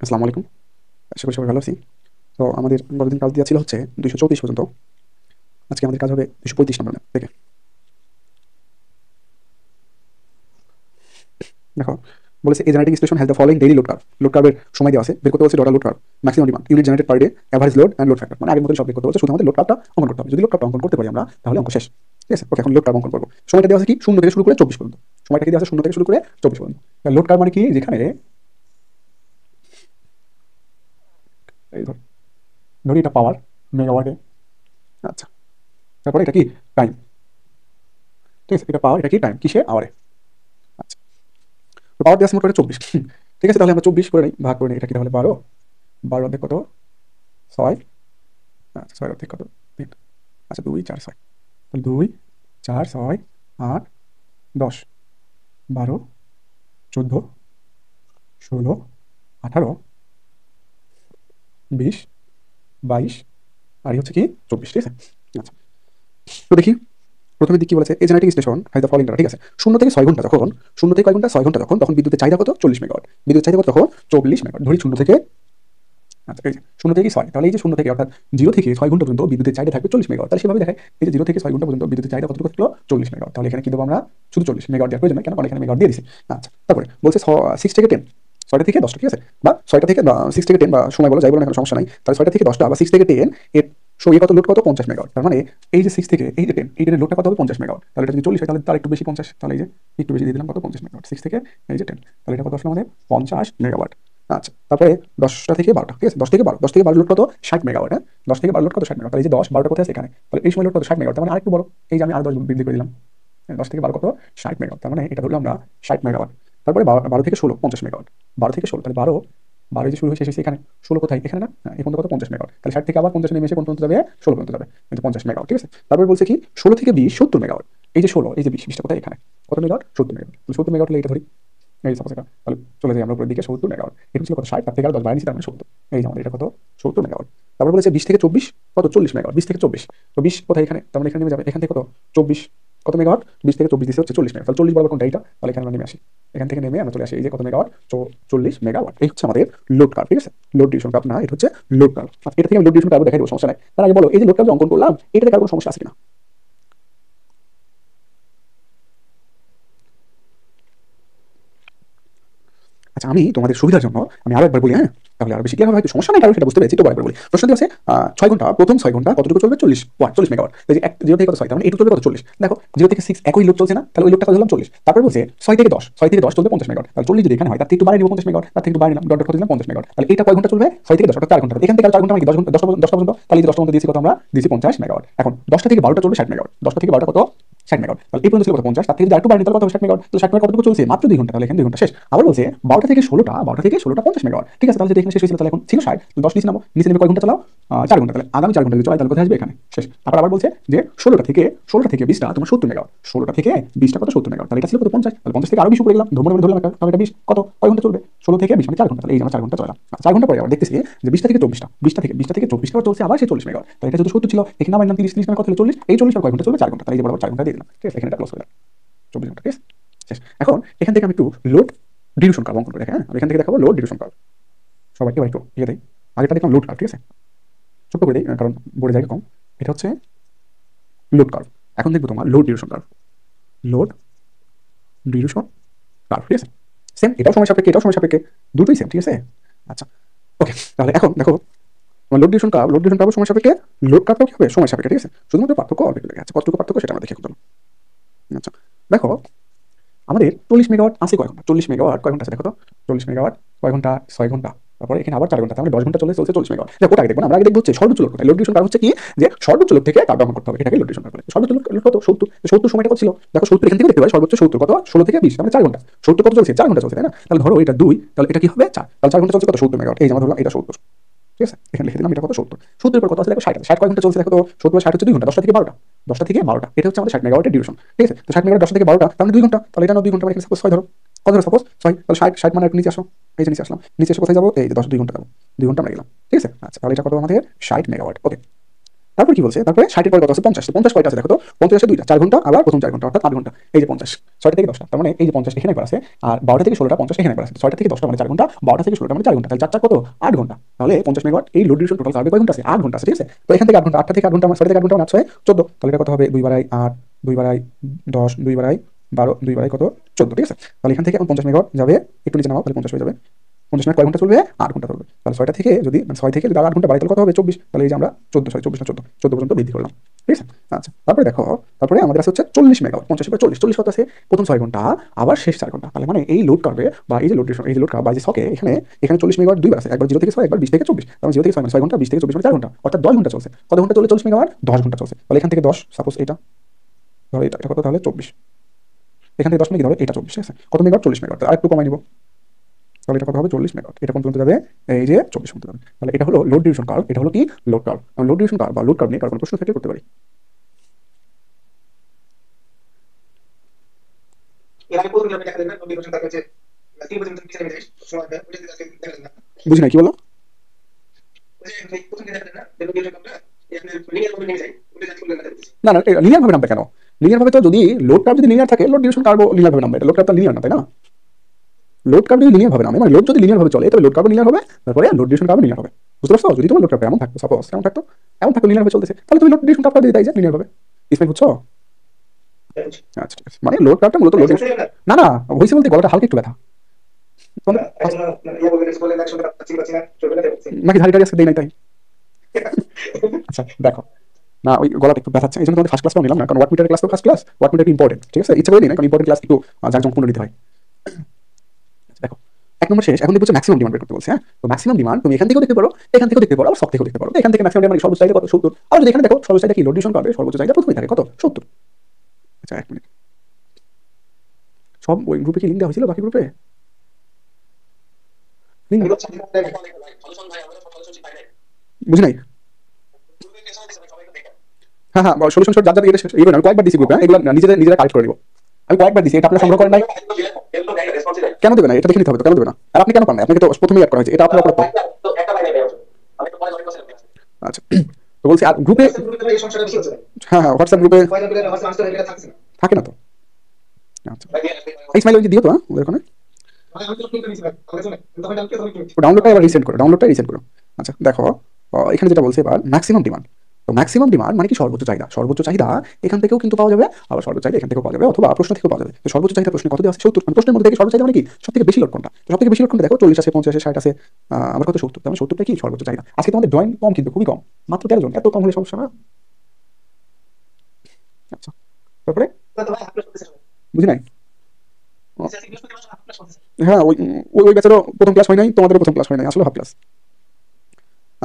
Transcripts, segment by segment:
আসসালামু আলাইকুম। আশা করি সবাই ভালো আছি। তো আমাদের গতদিন কাজ দেওয়া ছিল হচ্ছে 234 পর্যন্ত। আজকে আমাদের কাজ হবে 235 নম্বর ম্যাথ থেকে। দেখো, বলেছে a generating station has the following daily load curve. Load কার্ভের সময় দেওয়া আছে, বের করতে বলছে total load curve, maximum demand, unit generated per day, average load and load factor. মানে আগের মতন সব বের করতে বলছে, শুধু আমাদের লোড কার্ভটা অঙ্কন করতে হবে। যদি লোড কার্ভটা অঙ্কন করতে পারি আমরা, তাহলে অঙ্ক শেষ। ঠিক আছে, ওকে, এখন লোড কার্ভ অঙ্কন করবো। সময়টা দেওয়া আছে কি, 0 থেকে শুরু করে 24 পর্যন্ত। সময়টা কি দেওয়া আছে, 0 থেকে শুরু করে 24 পর্যন্ত। লোড কার্ভ মানে কি, যেখানে এই ধরি এটা পাওয়ার মেগাওয়াটে। আচ্ছা, তারপরে এটা কি টাইম। ঠিক আছে, এটা পাওয়ার, এটা কি টাইম, কিসে, আওয়ারে। আচ্ছা, তো পাওয়ার দেওয়া আছে মোট করে 24। ঠিক আছে, তাহলে আমরা 24 করে নিই, ভাগ করে নিই। এটা কি তাহলে 12, 12 অর্ধেক কত, 6। আচ্ছা, 6 অর্ধেক কত, 3। আচ্ছা, 2 4 6, তাহলে 2 4 6 8 10 12 14 16 18 20 22 আর এই হচ্ছে কি 24। ঠিক আছে, আচ্ছা, তো দেখি প্রথমে দিক কি বলেছে, এই generating station high the following data. ঠিক আছে, 0 থেকে 6 ঘন্টা যখন, 0 থেকে কয় ঘন্টা, 6 ঘন্টা যখন, তখন বিদ্যুতের চাহিদা কত, 40 মেগাওয়াট। বিদ্যুৎ চাহিদা কত, তখন 40 মেগাওয়াট। ধরি 0 থেকে, আচ্ছা, এই যে 0 থেকে 6, তাহলে এই যে 0 থেকে অর্থাৎ 0 থেকে 6 ঘন্টা পর্যন্ত বিদ্যুতের চাহিদা থাকবে 40 মেগাওয়াট। তাহলে সেভাবে দেখায়, এই যে 0 থেকে 6 ঘন্টা পর্যন্ত বিদ্যুতের চাহিদা কতটুকু থাকলো, 40 মেগাওয়াট। তাহলে এখানে কি দেবো আমরা, শুধু 40 মেগাওয়াট দেওয়ার প্রয়োজন নেই, কেন, কারণ এখানে মেগাওয়াট দিয়ে দিছি। আচ্ছা, তারপরে বলছে 6 থেকে 10, 6টা থেকে 10টা। ঠিক আছে, বা 6টা থেকে 6 থেকে 10, বা সময় বলো যাই বলো না, কোনো সমস্যা নাই। তাহলে 6টা থেকে 10টা বা 6 থেকে 10 এর সঙ্গে কত লোড, কত, 50 মেগাওয়াট। তার মানে এই যে 6 থেকে এই যে 10, এই 10 এর লোডটা কত হবে, 50 মেগাওয়াট। তাহলে এটা যদি 40 হয়, তাহলে তার একটু বেশি 50, তাহলে এই যে একটু বেশি দিয়ে দিলাম, কত, 50 মেগাওয়াট। 6 থেকে এই যে 10, তাহলে এটা কত আসলে আমাদের 50 মেগাওয়াট। আচ্ছা, তারপরে 10টা থেকে 12টা। ঠিক আছে, 10 থেকে 12, 10 থেকে 12 লোড কত, 60 মেগাওয়াট। হ্যাঁ, 10 থেকে 12 লোড কত, 60 মেগাওয়াট। তাহলে এই যে 10 12টা কোথায় আছে, এখানে। তাহলে এই সময় লোড কত, 60 মেগাওয়াট। তার মানে আরেকটু বড়, এই যে আমি আরো 10 বৃদ্ধি করে দিলাম। 10 থেকে 12 কত, 60 মেগাওয়াট। তার মানে এটা ধরলাম আমরা 60 মেগাওয়াট। তারপরে 12 থেকে 16 50 মেগাওয়াট। 12 থেকে 16, তাহলে 12, 12 যে শুরু হয়ে শেষ হয়েছে এখানে, 16 কোথায়, এখানে না, হ্যাঁ, এই পর্যন্ত কত, 50 মেগাওয়াট। তাহলে 60 থেকে আবার 50 নেমে এসে কোন পর্যন্ত যাবে, 16 পর্যন্ত যাবে, কিন্তু 50 মেগাওয়াট। ঠিক আছে, তারপরে বলছে কি 16 থেকে 20 70 মেগাওয়াট। এই যে 16, এই যে 20, 20টা কোথায়, এখানে, কত মেগাওয়াট, 70 মেগাওয়াট। 70 মেগাওয়াট হলে এটা ধরি, এই সাপোজ এটা, তাহলে চলে যাই আমরা উপরের দিকে, 70 মেগাওয়াট। এটা ছিল কত, 60, তার থেকে আর 10 বাড়িয়ে নিচ্ছি, তার মানে 70। এই যে আমাদের এটা কত, 70 মেগাওয়াট। তারপর বলেছে 20 থেকে 24 কত, 40 মেগাওয়াট। 20 থেকে 24, তো 20 কোথায়, এখানে, তার মানে এখানে নেমে যাবে, এখান থেকে কত, 24 কত মেগাওয়াট, 20 থেকে 24 দিচ্ছে হচ্ছে 40 মেগাওয়াট। তাহলে 40 বরাবর কোনটা, এইটা, তাহলে এখানে আমরা নেমে আসি, এখান থেকে নেমে আমরা চলে আসি, এই যে কত মেগাওয়াট, 40 মেগাওয়াট। এই হচ্ছে আমাদের লোড কার্ভ। ঠিক আছে, লোড ডিভিশন কার্ভ না, এটা হচ্ছে লোড কার্ভ। এটা থেকে আমি লোড ডিভিশন কার্ভ দেখাই দেবো, সমস্যা নাই। তার আগে বলো, এই যে লোড কার্ভ অঙ্কন করলাম, এটাতে কার কোনো সমস্যা আছে কিনা। আচ্ছা, আমি তোমাদের সুবিধার জন্য আমি আরো একবার বলি, হ্যাঁ, তাহলে আরো বেশি ক্লিয়ার হবে, হয়তো সমস্যা নাই, কারণ সেটা বুঝতে পেরেছি, তো আরেকবার বলি। প্রশ্ন দিয়ে আছে 6 ঘন্টা, প্রথম 6 ঘন্টা কতটুকু চলবে, 40 ওয়াট, 40 মেগাওয়াট। এই যে 0 থেকে কত 6, তার মানে এটুকু চলবে কত, 40। দেখো 0 থেকে 6 একই লোড চলছে না, তাহলে ওই লোডটা কত দিলাম, 40। তারপরে বলছে 6 থেকে 10, 6 থেকে 10 চলবে 50 মেগাওয়াট। তাহলে 40 যদি এখানে হয়, তার থেকে একটু বাড়িয়ে দিব 50 মেগাওয়াট, তার থেকে একটু বাড়িয়ে দিলাম, ডট ডট করে দিলাম 50 মেগাওয়াট। তাহলে এটা কয় ঘন্টা চলবে, 6 থেকে 10, অর্থাৎ 4 ঘন্টা। এখান থেকে আর 4 ঘন্টা মানে কি, 10 ঘন্টা, 10টা পর্যন্ত। তাহলে এই যে 10টা পর্যন্ত দিয়েছি কত, আমরা দিয়েছি 50 মেগাওয়াট। এখন 10টা থেকে 12টা চলবে 60 মেগাওয়াট, 10টা থেকে 12টা কত, 60 মেগাওয়াট। তাহলে এই পর্যন্ত ছিল কত, 50, তার থেকে যদি আরেকটু বাড়িয়ে, তাহলে কত, 60 মেগাওয়াট। তাহলে 60 মেগাওয়াট কতটুকু চলছে, মাত্র 2 ঘন্টা। তাহলে এখানে 2 ঘন্টা শেষ। আবার বলছে 12টা থেকে 16টা, 12টা থেকে 16টা 50 মেগাওয়াট। ঠিক আছে, তাহলে যদি এখানে শেষ হয়েছিল, তাহলে এখন ছিল 60, 10 নিচে নামো, নিচে নেমে কয় ঘন্টা চালাও, 4 ঘন্টা। তাহলে আগামী 4 ঘন্টা যদি চলে, তাহলে কোথায় আসবে, এখানে শেষ। তারপর আবার বলছে যে 16টা থেকে 20টা তোমার 70 মেগাওয়াট, 16টা থেকে 20টা কত, 70 মেগাওয়াট। তাহলে এটা ছিল কত, 50। তাহলে 50 থেকে আরো 20 উপরে গেলাম, ধর্ম ধরলাম একটা, তাহলে এটা 20 কত, কয় ঘন্টা চলবে, 16 থেকে 20 মানে 4 ঘন্টা। তাহলে এই যে আমরা 4 ঘন্টা চললাম। 4 ঘন্টা পরে আবার দেখতেছি যে 20টা থেকে 24টা, 20টা থেকে 24টা চলছে আবার সেই 40 মেগাওয়াট। তাহলে এটা যদি 70 ছিল, এখানে আবার 30, 30 মানে কত হলো, 40। এই 40 আর কয় ঘন্টা চলবে, 4 ঘন্টা। তাহলে এই যে বরাবর 4 ঘন্টা দিয়ে দিলাম। ঠিক আছে, এখানে এটা ক্লোজ করে দিলাম, 24 ঘন্টা। ঠিক আছে, শেষ। এখন এখান থেকে আমি একটু লোড ডিভিশন কার্ভ অঙ্কন করে দেখি। হ্যাঁ, আমি এখান থেকে দেখাবো লোড ডিভিশন কার্ভ। সবাইকে একটু ইয়ে দেয়, আগেটা দেখলাম লোড কার্ভ। ঠিক আছে, ছোট্ট করে দিই, কারণ বোর্ডে জায়গা কম। এটা হচ্ছে লোড কার্ভ। এখন দেখবো তোমার load division curve, load division curve. ঠিক আছে, সেম, এটাও সময় সাপেক্ষে, এটাও সময় সাপেক্ষে, দুটোই সেম। ঠিক আছে, আচ্ছা, ওকে। তাহলে এখন দেখো, তোমার load division curve, load division curve সময় সাপেক্ষে, লোড কার্ভটাও কি হবে, সময় সাপেক্ষে। ঠিক আছে, শুধুমাত্র পার্থক্য অল্প একটু লেগে আছে। কতটুকু পার্থক্য সেটা আমরা দেখে চলো। আচ্ছা, দেখো আমাদের 40 মেগাওয়াট আছে কয় ঘন্টা, 40 মেগাওয়াট কয় ঘন্টা আছে দেখো তো, 40 মেগাওয়াট কয় ঘন্টা, 6 ঘন্টা। তারপরে এখানে আবার 4 ঘন্টা, তাহলে 10 ঘন্টা চলছে 40 মেগাওয়াট। ওটা আগে দেখবো না, আমরা আগে দেখবো হচ্ছে সর্বোচ্চ লোড কোথায়। লোড ডিভিশন কার্ভ হচ্ছে কি, যে সর্বোচ্চ লোড থেকে কার্ভ ব্যবহার করতে হবে, এটাকে লোড ডিভিশন কার্ভ বলে। সর্বোচ্চ লোড কত, 70। 70 সময়টা কত ছিল, দেখো 70 এখান থেকে দেখতে পাই, সর্বোচ্চ 70 কত, 16 থেকে 20, মানে 4 ঘন্টা। 70 কত চলছে, 4 ঘন্টা চলছে, তাই না। তাহলে ধরো এটা 2, তাহলে এটা কি হবে 4, তাহলে 4 ঘন্টা চলছে কত, 70 মেগাওয়াট। এই যে আমরা ধরলাম এটা 70। ঠিক আছে, এখানে লিখে দিলাম এটা কত, 70। 70 পর কত আছে দেখো, 60 আছে। 60 কয় ঘন্টা চলছে দেখো তো, 70 60 হচ্ছে 2 ঘন্টা, 10টা থেকে 12টা, 10টা থেকে 12টা, এটা হচ্ছে আমাদের 60 মেগাওয়াটের ডিভিশন। ঠিক আছে, তো 60 মেগাওয়াট 10টা থেকে 12টা, তাহলে 2 ঘন্টা। তাহলে এটা 2 ঘন্টা, মানে সাপোজ 6 ধরো, কত ধরো, সাপোজ 6, তাহলে 60, 60 মানে একটু নিচে আসো, এই যে নিচে আসলাম, নিচে এসে কোথায় যাবো, এই যে 10, 2 ঘন্টা যাবো, 2 ঘন্টা আমরা গেলাম। ঠিক আছে, আচ্ছা, তাহলে এটা কত আমাদের 60 মেগাওয়াট। ওকে, তারপর কি বলছে, তারপরে 60 এর পরে কত আছে 50, 50 কয়টা আছে দেখো তো, 50 আছে 2টা, 4 ঘন্টা আবার প্রথম 4 ঘন্টা অর্থাৎ 8 ঘন্টা, এই যে 50, 6টা থেকে 10টা, তার মানে এই যে 50 এখানে একবার আছে আর 12টা থেকে 16টা 50 এখানে একবার আছে, 6টা থেকে 10টা মানে 4 ঘন্টা, 12টা থেকে 16টা মানে 4 ঘন্টা, তাহলে 4 4 কত 8 ঘন্টা, তাহলে 50 মেগাওয়াট এই লোড ডিউরেশন টোটাল কার্বে কয় ঘন্টা আছে 8 ঘন্টা আছে, ঠিক আছে। তো এখান থেকে 8 ঘন্টা, 8টা থেকে 8 ঘন্টা মানে 6টা থেকে 8 ঘন্টা মানে 8 14, তাহলে এটা কত হবে 2 বারাই 8 2 বারাই 10 2 বারাই 12 2 বারাই কত 14, ঠিক আছে। তাহলে এখান থেকে 50 মেগাওয়াট যাবে, একটু নিচে নামাও তাহলে 50 হয়ে যাবে, 50 মিনিট কয় ঘন্টা চলবে 8 ঘন্টা চলবে, তাহলে 6টা থেকে যদি মানে 6 থেকে যদি 8 ঘন্টা বাড়াই তাহলে কত হবে 24, তাহলে এই যে আমরা 24 না 14 পর্যন্ত বৃদ্ধি করলাম, ঠিক আছে। আচ্ছা তারপরে দেখো, তারপরে আমাদের আছে হচ্ছে 40 মেগাওয়াট, 50 পর 40 কত আছে প্রথম 6 ঘন্টা আবার শেষ 4 ঘন্টা, তাহলে মানে এই লোড কার্ভে বা এই যে লোড এই যে লোড কার্ভ বা যে সকে এখানে 40 মেগাওয়াট দুইবার আছে, একবার 0 থেকে 6 একবার 20 থেকে 24, তাহলে 0 থেকে 6 মানে 6 ঘন্টা 20 থেকে 24 মানে 4 ঘন্টা, অর্থাৎ 10 ঘন্টা চলছে। কত ঘন্টা চলে 40 মেগাওয়াট 10 ঘন্টা চলছে, তাহলে এখান থেকে 10 সাপোজ এটা ধরো এটা কত তাহলে 24, এখান থেকে 10 মানে কি ধরো এটা 24, ঠিক আছে। কত মেগাওয়াট 40 মেগাওয়াট, আর একটু কমাই নিব, তাহলে এটা কত হবে 40 মেগাওয়াট, এটা কোন পর্যন্ত যাবে এই যে 24 পর্যন্ত যাবে, তাহলে এটা হলো লোড ডিউরেশন কার্ভ, এটা হলো কি লোড কার্ভ। আমি লোড ডিউরেশন কার্ভ বা লোড কার্ভ নিয়ে কার কোনো প্রশ্ন থাকলে করতে পারি। বুঝি নাই কি বলো, না না লিনিয়ার ভাবে নামবে কেন, লিনিয়ার ভাবে তো যদি লোড কার্ভ যদি লিনিয়ার থাকে লোড ডিউরেশন কার্ভ লিনিয়ার ভাবে নামবে, এটা লোড কার্ভ তো লিনিয়ার না তাই না, লোড কার্ভ যদি লিনিয়ার ভাবে নামে মানে লোড যদি লিনিয়ার ভাবে চলে তবে লোড কার্ভ লিনিয়ার হবে, তারপরে লোড ডিউরেশন কার্ভ লিনিয়ার হবে, বুঝতে পারছো। যদি তোমার লোড কার্ভ এমন থাকতো সাপোজ এমন থাকতো লিনিয়ার ভাবে চলতেছে, তাহলে তুমি লোড ডিউরেশন কার্ভটা দিয়ে তাই যে লিনিয়ার ভাবে, ইসমাইল বুঝছো। আচ্ছা ঠিক আছে, মানে লোড কার্ভটা মূলত লোড না না হইছে বলতে গলাটা হালকা একটু ব্যথা নাকি ধারি টারি আজকে দেই নাই তাই। আচ্ছা দেখো না ওই গলাটা একটু ব্যথাচ্ছে, এই জন্য তোমাদের ফার্স্ট ক্লাসটাও নিলাম না, কারণ ওয়াট মিটারের ক্লাস তো first class, watt meter important, ঠিক আছে, ইচ্ছা করে নিই না কারণ ইম্পর্টেন্ট ক্লাস একটু জাঁকজমকপূর্ণ নিতে হয়। দেখো 1 নম্বর শেষ, এখন দেখো ম্যাক্সিমাম ডিমান্ড বের করতে বলছে, হ্যাঁ তো ম্যাক্সিমাম ডিমান্ড তুমি এখান থেকেও দেখতে পারো, এখান থেকেও দেখতে পারো, আর সব থেকেও দেখতে পারো, এখান থেকে ম্যাক্সিমাম ডিমান্ড সর্বোচ্চ চাহিদা কত 70, আর যদি এখানে দেখো সর্বোচ্চ চাহিদা কি লোড ডিউরেশন কার্ভে সর্বোচ্চ চাহিদা প্রথমেই থাকে কত 70। আচ্ছা 1 মিনিট, সব ওই গ্রুপে কি লিংক দেওয়া হয়েছিল, বাকি গ্রুপে বুঝি নাই। হ্যাঁ হ্যাঁ সলিউশন শট যার যার এটা শেষ এইগুলো আমি কয়েকবার দিছি গ্রুপে, এগুলো নিজেরা নিজেরা কালেক্ট করে দিব, আমি কয়েকবার দিছি, এটা আপনারা সংগ্রহ করেন নাই কেন দেবে না, এটা দেখে নিতে হবে তো, কেন দেবে না, আর আপনি কেন পান না, আপনাকে তো প্রথমেই অ্যাড করা হয়েছে, এটা আপনার উপর। আচ্ছা তো বলছি আর গ্রুপে, হ্যাঁ হ্যাঁ হোয়াটসঅ্যাপ গ্রুপে থাকে না তো। আচ্ছা ইসমাইল ওই যে দিও তো ওদের ওখানে ডাউনলোডটা এবার রিসেন্ট করো, ডাউনলোডটা রিসেন্ট করো। আচ্ছা দেখো এখানে যেটা বলছে এবার ম্যাক্সিমাম ডিমান্ড, তো ম্যাক্সিমাম ডিমান্ড মানে কি সর্বোচ্চ চাহিদা, সর্বোচ্চ চাহিদা এখান থেকেও কিন্তু পাওয়া যাবে, আবার সর্বোচ্চ চাহিদা এখান থেকেও পাওয়া যাবে, অথবা প্রশ্ন থেকেও পাওয়া যাবে। তো সর্বোচ্চ চাহিদা প্রশ্নে কত দেওয়া আছে 70, মানে প্রশ্নের মধ্যে থেকে সর্বোচ্চ চাহিদা মানে কি সবথেকে বেশি লোড কোনটা, তো সবথেকে বেশি লোড কোনটা দেখো 40 আছে 50 আছে 60 আছে, আবার কত 70, তাহলে 70টা কি সর্বোচ্চ চাহিদা। আজকে তোমাদের জয়েন কম কিন্তু খুবই কম, মাত্র 13 জন, এত কম হলে সমস্যা না। আচ্ছা তারপরে বুঝি নাই, হ্যাঁ ওই ওই ব্যাচেরও প্রথম ক্লাস হয় নাই, তোমাদেরও প্রথম ক্লাস হয় নাই, আসলে হাফ ক্লাস।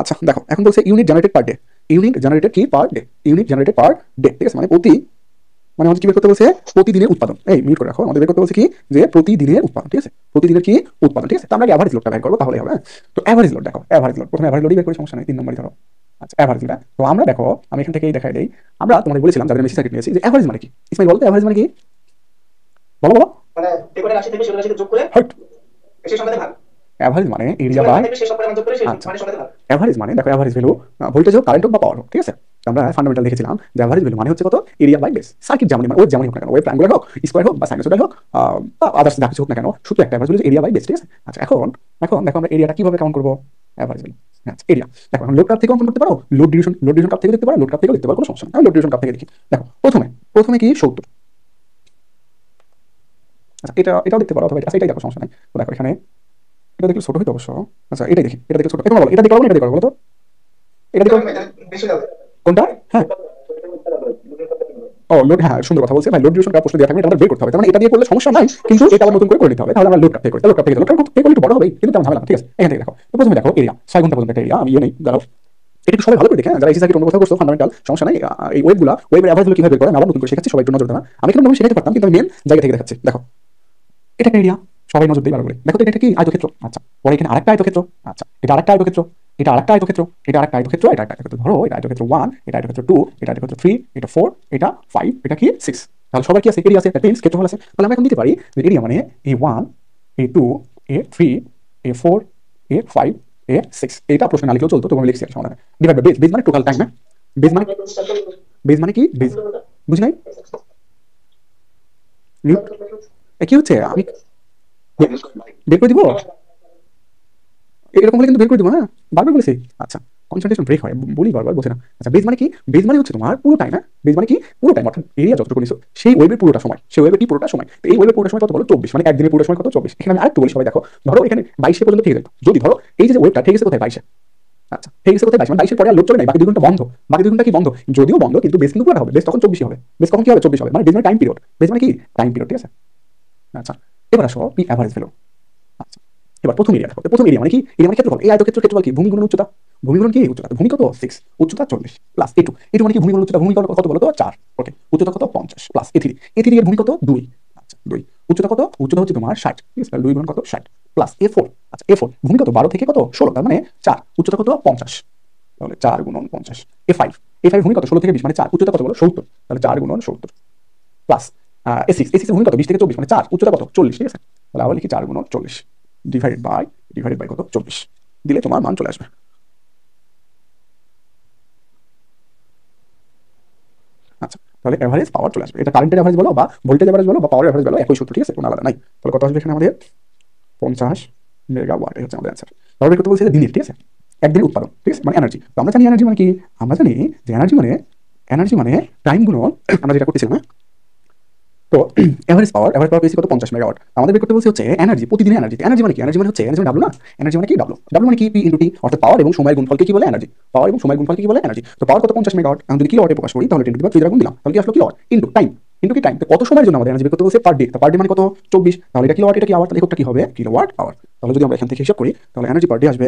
আচ্ছা দেখো এখন বলছে unit generated per day, unit generated কি per day, unit generated per day, ঠিক আছে, মানে প্রতি মানে আমাদের কি বের করতে বলছে প্রতিদিনের উৎপাদন, এই মিউট করে রাখো, আমাদের বের করতে বলছে কি যে প্রতিদিনের উৎপাদন, ঠিক আছে, প্রতিদিনের কি উৎপাদন, ঠিক আছে। তো আমরা এভারেজ লোডটা বের করবো তাহলে হবে, তো এভারেজ লোড দেখো, এভারেজ লোড প্রথমে এভারেজ লোডই বের করি সমস্যা নেই, 3 নম্বরই ধরো। আচ্ছা এভারেজ লোড, তো আমরা দেখো আমি এখান থেকেই দেখাই দেই, আমরা তোমাদের বলেছিলাম যাদের মেসি সার্কিট নিয়েছি যে এভারেজ মানে কি, ইসমাইল বলতো এভারেজ মানে কি, বলো বলো মানে টেবিলের রাশি থেকে শেষের রাশিতে যোগ করে সেই সংখ্যাতে ভাগ, এভারেজ মানে এরিয়া বাই, আচ্ছা এভারেজ মানে দেখো এভারেজ ভ্যালু ভোল্টেজ হোক কারেন্ট হোক বা পাওয়ার হোক, ঠিক আছে। আমরা ফান্ডামেন্টাল দেখেছিলাম যে এভারেজ ভ্যালু মানে হচ্ছে কত এরিয়া বাই বেস, সার্কিট যেমন মানে ওয়েভ যেমন হোক না কেন, ওয়েভ ট্রায়াঙ্গুলার হোক স্কয়ার হোক বা সাইনোসয়েডাল হোক বা আদার্স যা কিছু হোক না কেন, শুধু একটা average value area by base, ঠিক আছে। আচ্ছা এখন এখন দেখো আমরা এরিয়াটা কিভাবে কাউন্ট করবো, এভারেজ ভ্যালু আচ্ছা এরিয়া দেখো লোড কার্ভ থেকে অঙ্কন করতে পারো, লোড ডিউরেশন কার্ভ থেকে দেখতে পারো, লোড কার্ভ থেকে দেখতে পারো, কোনো সমস্যা নেই। আমি লোড ডিউরেশন কার্ভ থেকে দেখি, দেখো প্রথমে কি 70, আচ্ছা এটাও দেখতে পারো, অথবা আচ্ছা এটাই দেখো সমস্যা নেই। তো দেখো এখানে এটা দেখলে ছোট হইতো অবশ্য, আচ্ছা এটাই দেখি, এটা দেখলে ছোট, এখন বলো এটা দেখো না এটা দেখো বলো তো, এটা দেখো কোনটা, হ্যাঁ ও লোড, হ্যাঁ সুন্দর কথা বলছে ভাই, লোড ডিউরেশন কার্ভ প্রশ্ন দেওয়া থাকলে এটা আমাদের বের করতে হবে, তার মানে এটা দিয়ে করলে সমস্যা নাই, কিন্তু এটা আবার নতুন করে নিতে হবে, তাহলে আমরা লোড কার্ভ থেকে করি, লোড কার্ভ থেকে লোড কার্ভ থেকে করলে একটু বড় হবে কিন্তু তেমন ঝামেলা, ঠিক আছে। এখান থেকে দেখো তো প্রথমে দেখো এরিয়া 6 ঘন্টা পর্যন্ত একটা এরিয়া, আমি নেই দাঁড়াও, এটা একটু সবাই ভালো করে দেখে যারা এসি সার্কিট অন্য কোথাও করছো ফান্ডামেন্টাল সমস্যা নাই, এই ওয়েবগুলো ওয়েবের এভারেজ কিভাবে বের করে আবার নতুন করে শেখাচ্ছি, সবাই একটু নজর দেওয়া, আমি কিন্তু শেখাতে পারতাম কিন্তু আমি মেন জায়গা থেকে দেখাচ্ছি। দেখো এটা একটা এরিয়া, সবাই নজর দিয়ে ভালো করে দেখো তো, এটা কি আয়তক্ষেত্র, আচ্ছা পরে এখানে আরেকটা আয়তক্ষেত্র, আচ্ছা এটা আরেকটা আয়তক্ষেত্র, এটা আরেকটা আয়তক্ষেত্র, এটা আরেকটা আয়তক্ষেত্র, এটা একটা আয়তক্ষেত্র, ধরো এটা আয়তক্ষেত্র 1, এটা আয়তক্ষেত্র 2, এটা আয়তক্ষেত্র 3, এটা 4, এটা 5, এটা কি 6, তাহলে সবার কি আছে এরিয়া আছে, দ্যাট মিন্স ক্ষেত্রফল আছে। তাহলে আমরা এখন দিতে পারি যে এরিয়া মানে A1 A2 A3 A4 A5 A6, এটা প্রশ্ন না লিখলেও চলতো, তোমাকে লিখছি একটা সমাধান, ডিভাইড বাই বেস, বেস মানে টোটাল টাইম, বেজ মানে বেজ মানে কি? বেজ বুঝি নাই। মিউট কি হচ্ছে? আমি বের করে দিব, এরকম হলে কিন্তু বের করে দিব। হ্যাঁ, বারবার বলেছি। আচ্ছা, কনসেন্ট্রেশন ব্রেক হয়, বলি বারবার, বোঝে না। আচ্ছা, বেজ মানে কি? বেজ মানে হচ্ছে তোমার পুরো টাইম। হ্যাঁ, বেজ মানে কি? পুরো টাইম, অর্থাৎ এরিয়া যতটুকু নিছো সেই ওয়েভের পুরোটা সময়, সেই ওয়েভের কি পুরোটা সময়। তো এই ওয়েভের পুরোটা সময় কত বলো? 24, মানে একদিনের পুরোটা সময় কত? 24। এখানে আমি আরেকটু বলি, সবাই দেখো, ধরো এখানে 22 পর্যন্ত ঠিক আছে। যদি ধরো এই যে ওয়েভটা ঠিক আছে কোথায়? 22। আচ্ছা, ঠিক আছে কোথায়? 22, মানে 22 পরে আর লোড চলে নাই, বাকি 2 ঘন্টা বন্ধ। বাকি 2 ঘন্টা কি বন্ধ? যদিও বন্ধ, কিন্তু বেস কিন্তু পুরোটা হবে। বেস তখন 24 হবে। বেস কখন কি হবে? 24 হবে। মানে বেস মানে টাইম পিরিয়ড। বেস মানে কি? টাইম পিরিয়ড, ঠিক আছে। আচ্ছা, এবার আসো পি এভারেজ ভ্যালু। আচ্ছা, এবার প্রথম এরিয়া দেখো। প্রথম এরিয়া মানে কি? এরিয়া মানে ক্ষেত্রফল। এই আয়তক্ষেত্রের ক্ষেত্রফল কি? ভূমি গুণন উচ্চতা। ভূমি গুণন কি? উচ্চতা। ভূমি কত? 6, উচ্চতা 40 প্লাস এ2। এ2 মানে কি? ভূমি গুণন উচ্চতা। ভূমি কত বলো তো? 4। ওকে, উচ্চতা কত? 50 প্লাস এ3। এ3 এর ভূমি কত? 2। আচ্ছা, 2। উচ্চতা কত? উচ্চতা হচ্ছে তোমার 60, ঠিক আছে। 2 গুণন কত? 60 প্লাস এ4। আচ্ছা, এ4 ভূমি কত? 12 থেকে কত? 16, তার মানে 4। উচ্চতা কত? 50। তাহলে 4 গুণন 50। এ5, এ5 ভূমি কত? 16 থেকে 20, মানে 4। উচ্চতা কত বলো? 70। তাহলে 4 গুণন 70 প্লাস এ6, এ6 এর ভূমি কত? 20 থেকে 24, মানে 4। উচ্চতা কত? 40, ঠিক আছে। তাহলে আবার লিখি 4 গুণন 40 ডিভাইডেড বাই কত? 24 দিলে তোমার মান চলে আসবে। আচ্ছা, তাহলে এভারেজ পাওয়ার চলে আসবে। এটা কারেন্টের এভারেজ বলো বা ভোল্টেজ এভারেজ বলো বা পাওয়ার এভারেজ বলো, একই সূত্র, ঠিক আছে, কোনো আলাদা নাই। তাহলে কত আসবে এখানে আমাদের? 50 মেগাওয়াট, এই হচ্ছে আমাদের অ্যান্সার। তাহলে কত বলছে? দিনের, ঠিক আছে, একদিনের উৎপাদন, ঠিক আছে, মানে এনার্জি। তো আমরা জানি এনার্জি মানে কি? আমরা জানি যে এনার্জি মানে টাইম গুণন, আমরা যেটা করতেছিলাম, হ্যাঁ। তো এভারেজ পাওয়ার পেয়েছি কত? 50 মেগাওয়াট। আমাদের বের করতে বলছে হচ্ছে এনার্জি, প্রতিদিনের এনার্জি। এনার্জি মানে কি? এনার্জি মানে হচ্ছে এনার্জি মানে ডাব্লু না? এনার্জি মানে কি? ডাব্লু। ডাব্লু মানে কি? পি ইনটু টি, অর্থাৎ পাওয়ার এবং সময়ের গুণফলকে কি বলে? এনার্জি। পাওয়ার এবং সময়ের গুণফলকে কি বলে? এনার্জি। তো পাওয়ার কত? 50 মেগাওয়াট। আমি যদি কিলোওয়াটে প্রকাশ করি তাহলে 10 টু দি পাওয়ার 3 দ্বারা গুণ দিলাম, তাহলে কি আসলো? Kilowatt into time. ইনটু কি? টাইম। তো কত সময়ের জন্য আমাদের এনার্জি বের করতে বলছে? Per day. তো পার ডে মানে কত? 24। তাহলে এটা কিলোওয়াট, এটা কি আওয়ার, তাহলে এককটা কি হবে? Kilowatt hour. তাহলে যদি আমরা এখান থেকে হিসাব করি তাহলে এনার্জি পার ডে আসবে,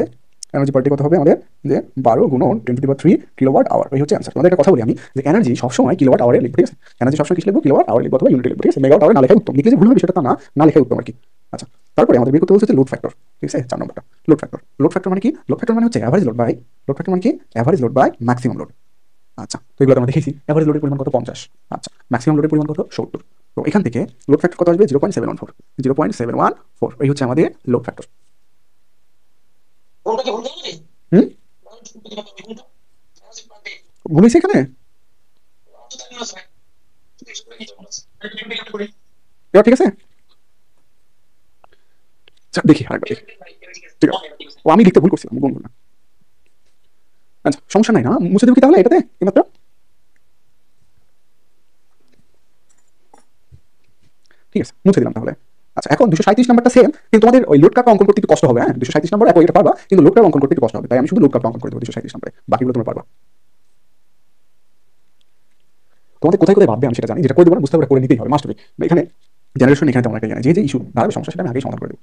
এনার্জি পার ডে কত হবে আমাদের? যে 12 গুণন 10 to the power 3 kilowatt hour. এই হচ্ছে অ্যান্সার। তোমাদের একটা কথা বলি আমি, যে এনার্জি সবসময় কিলোওয়াট আওয়ারে লিখবো, ঠিক আছে। এনার্জি সবসময় কি লিখবো? কিলোওয়াট আওয়ারে লিখবো অথবা ইউনিটে লিখবো, ঠিক আছে। মেগাওয়াট আওয়ারে না লেখাই উত্তম। লিখলে যে ভুল হবে সেটা তা না, না লেখাই উত্তম আর কি। আচ্ছা, তারপরে আমাদের বের করতে বলছে লোড ফ্যাক্টর, ঠিক আছে, 4 নম্বরটা। Load factor. লোড ফ্যাক্টর মানে কি? লোড ফ্যাক্টর মানে হচ্ছে average load by, load factor মানে কি? Average load by maximum load. আচ্ছা, তো এগুলো আমরা দেখেছি। এভারেজ লোডের পরিমাণ কত? 50। আচ্ছা, ম্যাক্সিমাম লোডের পরিমাণ কত? 70। তো এখান থেকে লোড ফ্যাক্টর কত আসবে? 0.714। 0.714, এই হচ্ছে আমাদের লোড ফ্যাক্টর। হুম, ভুলেছি এখানে। এবার ঠিক আছে। আচ্ছা, দেখি আরেকবার দেখি। ঠিক আছে, ও আমি লিখতে ভুল করছিলাম, ভুল না। আচ্ছা, সমস্যা নাই না, মুছে দেবো কি তাহলে এটাতে এমাত্র? ঠিক আছে, মুছে দিলাম তাহলে। আচ্ছা, এখন 237 নাম্বারটা সেম, কিন্তু তোমাদের ওই লোড কার্ভটা অঙ্কন করতে একটু কষ্ট হবে। হ্যাঁ, 237 নাম্বার একই, এটা পারবা, কিন্তু লোড কার্ভ অঙ্কন করতে একটু কষ্ট হবে। তাই আমি শুধু লোড কার্ভটা অঙ্কন করে দেবো 237 নাম্বারে, বাকিগুলো তোমরা পারবা। তোমাদের কোথায় কোথায় ভাববে আমি সেটা জানি, যেটা করে দেবো না বুঝতে হবে, করে নিতেই হবে, মাস্ট বি। এখানে জেনারেশন, এখানে তেমন একটা জানি, যে ইস্যু দাঁড়াবে সমস্যা সেটা আমি আগেই সমাধান করে দেবো।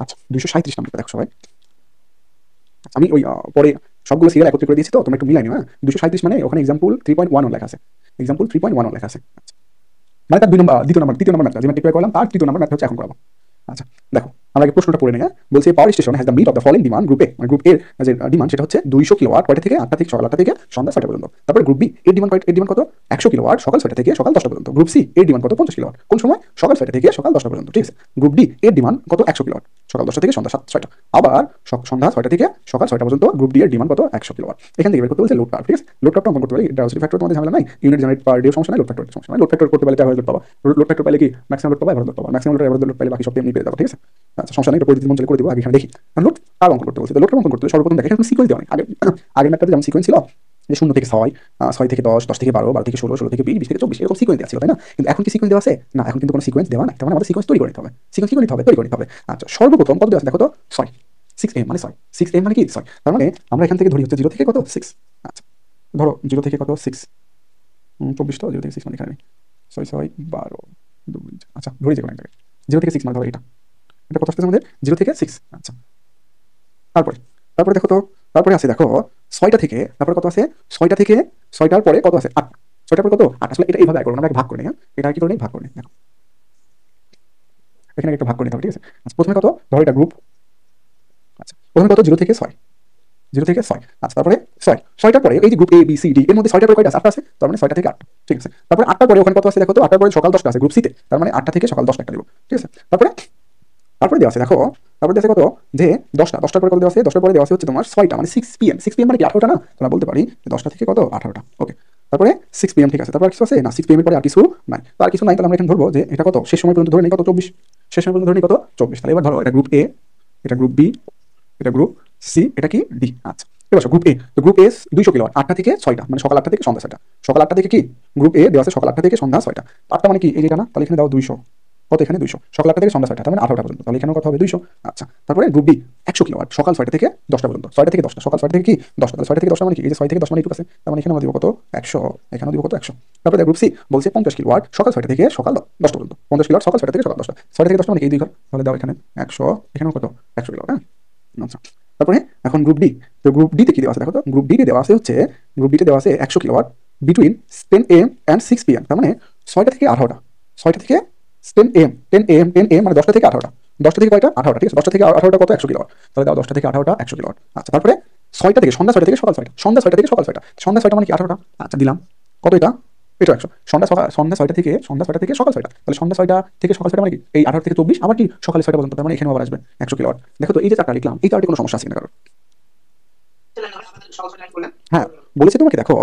আচ্ছা, 237 নাম্বারটা দেখো সবাই। আমি ওই পরে সবগুলো সিরিয়াল একত্রিত করে দিয়েছি, তো তোমরা একটু মিলাই নিও। হ্যাঁ, 237 মানে ওখানে এক্সাম্পল 3.11 লেখা আছে, এক্সাম্পল 3.11 লেখা আছে। মানে তার তৃতীয় নম্বর ম্যাথটা, যে ম্যাথটা করলাম তার তৃতীয় নম্বর ম্যাথ হচ্ছে এখন করাবো। আচ্ছা, দেখো আমরা আগে প্রশ্নটা পড়ে নিই। হ্যাঁ, বলছে power station has the meet of the following demand group A, মানে গ্রুপ এর যে ডিমান্ড সেটা হচ্ছে 200 কিলোওয়াট কয়টা থেকে? 8টা থেকে, সকাল 8টা থেকে সন্ধ্যা 6টা পর্যন্ত। তারপরে গ্রুপ বি এর ডিমান্ড কত? 100 কিলোওয়াট সকাল 6টা থেকে সকাল 10টা পর্যন্ত। গ্রুপ সি এর ডিমান্ড কত? 50 কিলোওয়াট। কোন সময়? সকাল 6টা থেকে সকাল 10টা পর্যন্ত, ঠিক আছে। গ্রুপ ডি এর ডিমান্ড কত? 100 কিলোওয়াট সকাল 10টা থেকে সন্ধ্যা 6টা। আবার সন্ধ্যা 6টা থেকে সকাল 6টা পর্যন্ত গ্রুপ ডি এর ডিমান্ড কত? 100 কিলোওয়াট। এখান থেকে বের করতে বলছে লোড কার্ভ, ঠিক আছে। লোড কার্ভটা অঙ্কন করতে পারি, ডাইভার্সিটি ফ্যাক্টর তোমাদের ঝামেলা নাই, ইউনিট জেনারেট পার ডে সমস্যা নাই, লোড ফ্যাক্টর সমস্যা নাই। লোড ফ্যাক্টর করতে পারলে এভারেজ লোড পাবা, লোড ফ্যাক্টর পাইলে কি ম্যাক্সিমাম লোড পাবা, এভারেজ লোড পাবা। ম্যাক্সিমাম লোড এভারেজ লোড পাইলে বাকি সব এমনি পেয়ে যাবো, ঠিক আছে। আচ্ছা, সমস্যা নেই, এটা পরিস্থিতি মঞ্চলে করে দেবো। আগে এখানে দেখি লোড কার্ভ অঙ্কন করতে বলছে। লোড কার্ভ অঙ্কন করতে সর্বপ্রথম দেখে এখানে সিকোয়েন্স দেওয়া নেই। আগের ম্যাথটাতে যেমন সিকোয়েন্স ছিল যে 0 থেকে 6, 6 থেকে 10, 10 থেকে 12, 12 থেকে 16, 16 থেকে 20, 20 থেকে 24, এরকম সিকোয়েন্স দেওয়া ছিল, তাই না? কিন্তু এখন কি সিকোয়েন্স দেওয়া আছে? না, এখন কিন্তু কোনো সিকোয়েন্স দেওয়া নাই। তার মানে আমাদের সিকোয়েন্স তৈরি করে নিতে হবে, সিকোয়েন্স কি করে নিতে হবে? তৈরি করে নিতে হবে। আচ্ছা, সর্বপ্রথম কত দেওয়া আছে দেখো তো? 6, 6m মানে 6, 6m মানে কি? 6। তার মানে আমরা এখান থেকে ধরি হচ্ছে 0 থেকে কত? 6। আচ্ছা, ধরো 0 থেকে কত? 6, 24, তো 0 থেকে 6 মানে এখানে 6, 6, 12, 2। আচ্ছা, ধরি যে কোনো একটা 0 থেকে 6 মানে ধরো এটা, এটা কত আসছে আমাদের? 0 থেকে 6। আচ্ছা, তারপরে তারপরে দেখো তো, তারপরে আছে দেখো 6টা থেকে, তারপরে কত আছে? 6টা থেকে 6টার পরে কত আছে? 8। 6টার পরে কত? 8। আসলে এটা এইভাবে করবো, আমরা ভাগ করে নিই। হ্যাঁ, এটা কি করে নিই? ভাগ করে নিই। দেখো এখানে একটা ভাগ করে নিতে হবে, ঠিক আছে। আচ্ছা, প্রথমে কত? ধরো এটা গ্রুপ। আচ্ছা, প্রথমে কত? 0 থেকে 6, 0 থেকে 6। আচ্ছা, তারপরে 6, 6টার পরে এই যে group A B C D, এর মধ্যে 6টার পরে কয়টা আছে? 8টা আছে, তার মানে 6টা থেকে 8, ঠিক আছে। তারপরে 8টার পরে ওখানে কত আছে দেখো তো? 8টার পরে সকাল 10টা আছে গ্রুপ সিতে, তার মানে 8টা থেকে সকাল 10টা একটা দেবো, ঠিক আছে। তারপরে তারপরে দেওয়া আছে দেখো, তারপরে দেওয়া আছে কত, যে 10টার পরে কত দেওয়া আছে, 10টার পরে দেওয়া আছে হচ্ছে তোমার 6টা, মানে 6 PM। 6 PM মানে কি 18টা না, তোমরা বলতে পারি 10টা থেকে কত 18টা। ওকে, তারপরে 6 PM ঠিক আছে, তারপর আর কিছু আছে না, 6 PM এর পরে আর কিছু নাই। তো আর কিছু নাই, তাহলে আমরা এখানে ধরবো যে এটা কত, শেষ সময় পর্যন্ত ধরে নেই কত 24, শেষ সময় পর্যন্ত ধরে নেই কত 24। তাহলে এবার ধরো এটা গ্রুপ এ, এটা গ্রুপ বি, এটা গ্রুপ সি, এটা কি ডি। আচ্ছা এবার গ্রুপ এ, তো গ্রুপ এ 200 কিলোওয়াট, 8টা থেকে 6টা, মানে সকাল 8টা থেকে সন্ধ্যা 6টা। সকাল 8টা থেকে কি গ্রুপ এ দেওয়া আছে সকাল 8টা থেকে সন্ধ্যা 6টা। 8টা মানে কি এই যেটা না, তাহলে এখানে দাও 200, কত এখানে 200, সকাল 8টা থেকে সন্ধ্যা 6টা, তার মানে 18টা পর্যন্ত, তাহলে এখানে কত হবে 200। আচ্ছা তারপরে গ্রুপ বি 100 কিলোওয়াট, সকাল 6টা থেকে 10টা পর্যন্ত, 6টা থেকে 10টা, সকাল 6টা থেকে কি 10টা, তাহলে 6টা থেকে 10টা মানে কি এই যে 6 থেকে 10 মানে এইটুকু আছে, তার মানে এখানে আমরা দিব কত 100, এখানে দিব কত 100। তারপরে গ্রুপ সি বলছে 50 কিলোওয়াট, সকাল 6টা থেকে সকাল 10টা পর্যন্ত, 50 কিলোওয়াট সকাল 6টা থেকে সকাল 10টা, 6টা থেকে 10টা মানে এই দুই ঘর, তাহলে দাও এখানে 100, এখানে কত 100 কিলোওয়াট। হ্যাঁ আচ্ছা, তারপরে এখন গ্রুপ ডি, তো গ্রুপ ডি তে কি দেওয়া আছে দেখো তো, গ্রুপ ডি তে দেওয়া আছে হচ্ছে, গ্রুপ ডি তে দেওয়া আছে 100 kilowatt between 10 AM and 6 PM, তার মানে 6টা থেকে 18টা, 6টা থেকে 10 AM, 10 AM মানে 10টা থেকে 18টা, 10টা থেকে কয়টা 18টা, ঠিক আছে, 10টা থেকে 18টা কত 100 কিলোওয়াট, তাহলে দাও 10টা থেকে 18টা 100 কিলোওয়াট। আচ্ছা তারপরে 6টা থেকে সন্ধ্যা 6টা থেকে সকাল 6টা, সন্ধ্যা 6টা থেকে সকাল 6টা, সন্ধ্যা 6টা মানে কি 18টা। আচ্ছা দিলাম কত এটা, এটা 100, সন্ধ্যা 6টা থেকে সকাল 6টা, তাহলে সন্ধ্যা 6টা থেকে সকাল 6টা মানে কি এই 18 থেকে 24, আবার কি সকাল 6টা পর্যন্ত, তার মানে এখানেও আবার আসবে 100 কিলোওয়াট। দেখো তো এই যে চারটা লিখলাম, এই চারটি কোনো সমস্যা আছে কিনা কারণ? হ্যাঁ বলেছে তোমাকে দেখো,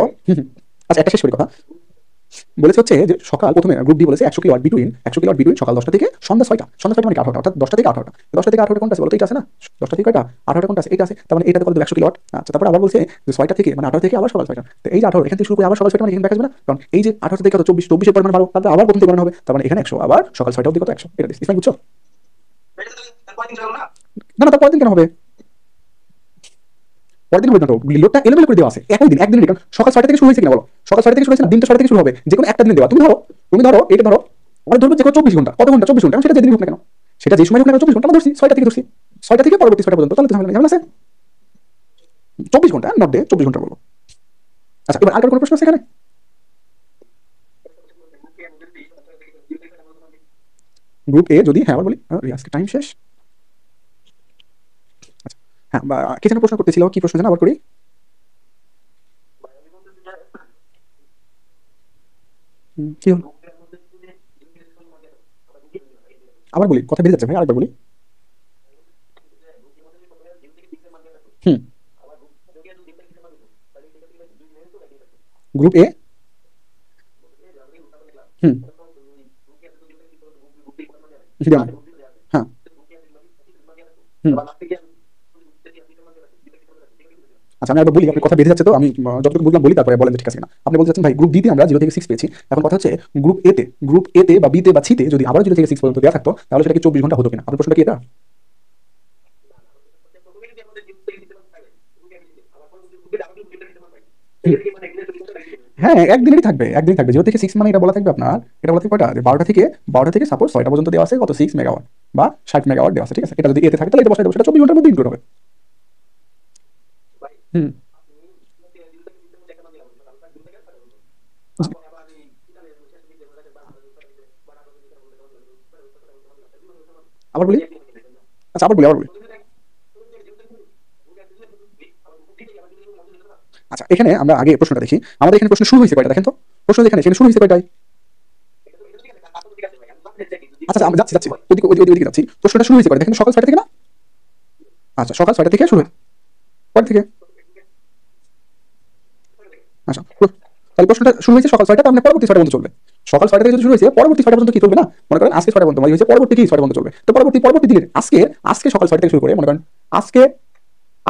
আচ্ছা একটা শেষ করি কথা, বলেছে হচ্ছে যে সকাল প্রথমে গ্রুপ ডি বলেছে 100 কিলোওয়াট বিটুইন, 100 কিলোওয়াট বিটুইন সকাল 10টা থেকে সন্ধ্যা 6টা, সন্ধ্যা 6টা মানে 18টা, অর্থাৎ 10টা থেকে 18টা, 10টা থেকে 18টা কোনটা আছে বলতো, এটা আছে না, 10টা থেকে কয়টা 18টা কোনটা আছে, এটা আছে, তার মানে এটাতে কত 100 কিলোওয়াট। আচ্ছা তারপর আবার বলছে যে 6টা থেকে মানে 18 থেকে আবার সকাল 6টা, তো এই যে 18 এখান থেকে শুরু করে আবার সকাল 6টা মানে এখানে দেখা যাবে না, কারণ এই যে 18 থেকে কত 24, 24 এর পর মানে 12, তারপর আবার প্রথম থেকে বানানো হবে, তার মানে এখানে 100, আবার সকাল 6টা অবধি কত 100, এটা দিস বুঝছো না, না তার পরের দিন কেন হবে, পরের দিন হবে না তো, লোডটা এলোমেলো করে দেওয়া আছে একই দিন, একদিন, কারণ সকাল 6টা থেকে শুরু হয়েছে কিনা বলো, সকাল 6টা থেকে শুরু হয়েছে না, দিনটা 6টা থেকে শুরু হবে, যে কোনো একটা দিন দেওয়া, তুমি ধরো এটা ধরো, আমরা ধরবো যে 24 ঘন্টা, কত ঘন্টা 24 ঘন্টা, সেটা যেদিন হোক না কেন, সেটা যে সময় হোক না কেন 24 ঘন্টা আমরা ধরছি, 6টা থেকে ধরছি, 6টা থেকে পরবর্তী 6টা পর্যন্ত, তাহলে তো ঝামেলা আছে, 24 ঘন্টা নট ডে, 24 ঘন্টা বলবো। আচ্ছা এবার আর কোনো প্রশ্ন আছে এখানে? গ্রুপ এ যদি, হ্যাঁ আবার বলি, আজকে টাইম শেষ। আচ্ছা হ্যাঁ, বা কে যেন প্রশ্ন করতেছিল, কি প্রশ্ন যেন আবার করি, কি হলো আবার বলি, কথা বেরিয়ে যাচ্ছে ভাই, আরেকবার বলি। হুম, গ্রুপ এ, হুম, দিলাম, হ্যাঁ, হুম। আচ্ছা আমি একবার বলি, আপনার কথা বেঁধে যাচ্ছে, তো আমি যতটুকু বুঝলাম বলি, তারপরে বলেন যে ঠিক আছে কিনা। আপনি বলতে চাচ্ছেন ভাই গ্রুপ ডি তে আমরা 0 থেকে 6 পেয়েছি, এখন কথা হচ্ছে গ্রুপ এ তে বা বি তে বা সি তে যদি আবার 0 থেকে 6 পর্যন্ত দেওয়া থাকতো, তাহলে সেটা কি 24 ঘন্টা হতো কিনা, আপনার প্রশ্নটা কি এটা? হ্যাঁ একদিনেরই থাকবে, একদিনই থাকবে, 0 থেকে 6 মানে এটা বলা থাকবে আপনার, এটা বলা থাকবে কয়টা, যে 12টা থেকে সাপোজ 6টা পর্যন্ত দেওয়া আছে কত 6 মেগাওয়াট বা 60 মেগাওয়াট দেওয়া আছে, ঠিক আছে, এটা যদি এতে থাকে তাহলে এটা বসাই দেবো, সেটা 24 ঘন্টার মধ্যে ইনক্লুড হবে। হুম, আবার বলি, আচ্ছা আবার বলি। আচ্ছা এখানে আমরা আগে প্রশ্নটা দেখি, আমাদের এখানে প্রশ্ন শুরু হয়েছে কয়টা দেখেন তো, প্রশ্ন যেখানে সেখানে শুরু হয়েছে কয়টায়। আচ্ছা আচ্ছা, আমরা যাচ্ছি ওইদিকে যাচ্ছি, প্রশ্নটা শুরু হয়েছে কয়টা দেখেন, সকাল 6টা থেকে না, আচ্ছা সকাল 6টা থেকে শুরু হয়েছে, কয়টা থেকে, আচ্ছা তাহলে প্রশ্নটা শুরু হয়েছে সকাল 6টা, তার মানে পরবর্তী 6টা পর্যন্ত চলবে, সকাল 6টা থেকে যদি শুরু হয়েছে পরবর্তী 6টা পর্যন্ত কি চলবে না, মনে করেন আজকে 6টা পর্যন্ত মানে হয়েছে পরবর্তী কি 6টা পর্যন্ত চলবে, তো পরবর্তী দিনের আজকে সকাল 6টা থেকে শুরু করে মনে করেন আজকে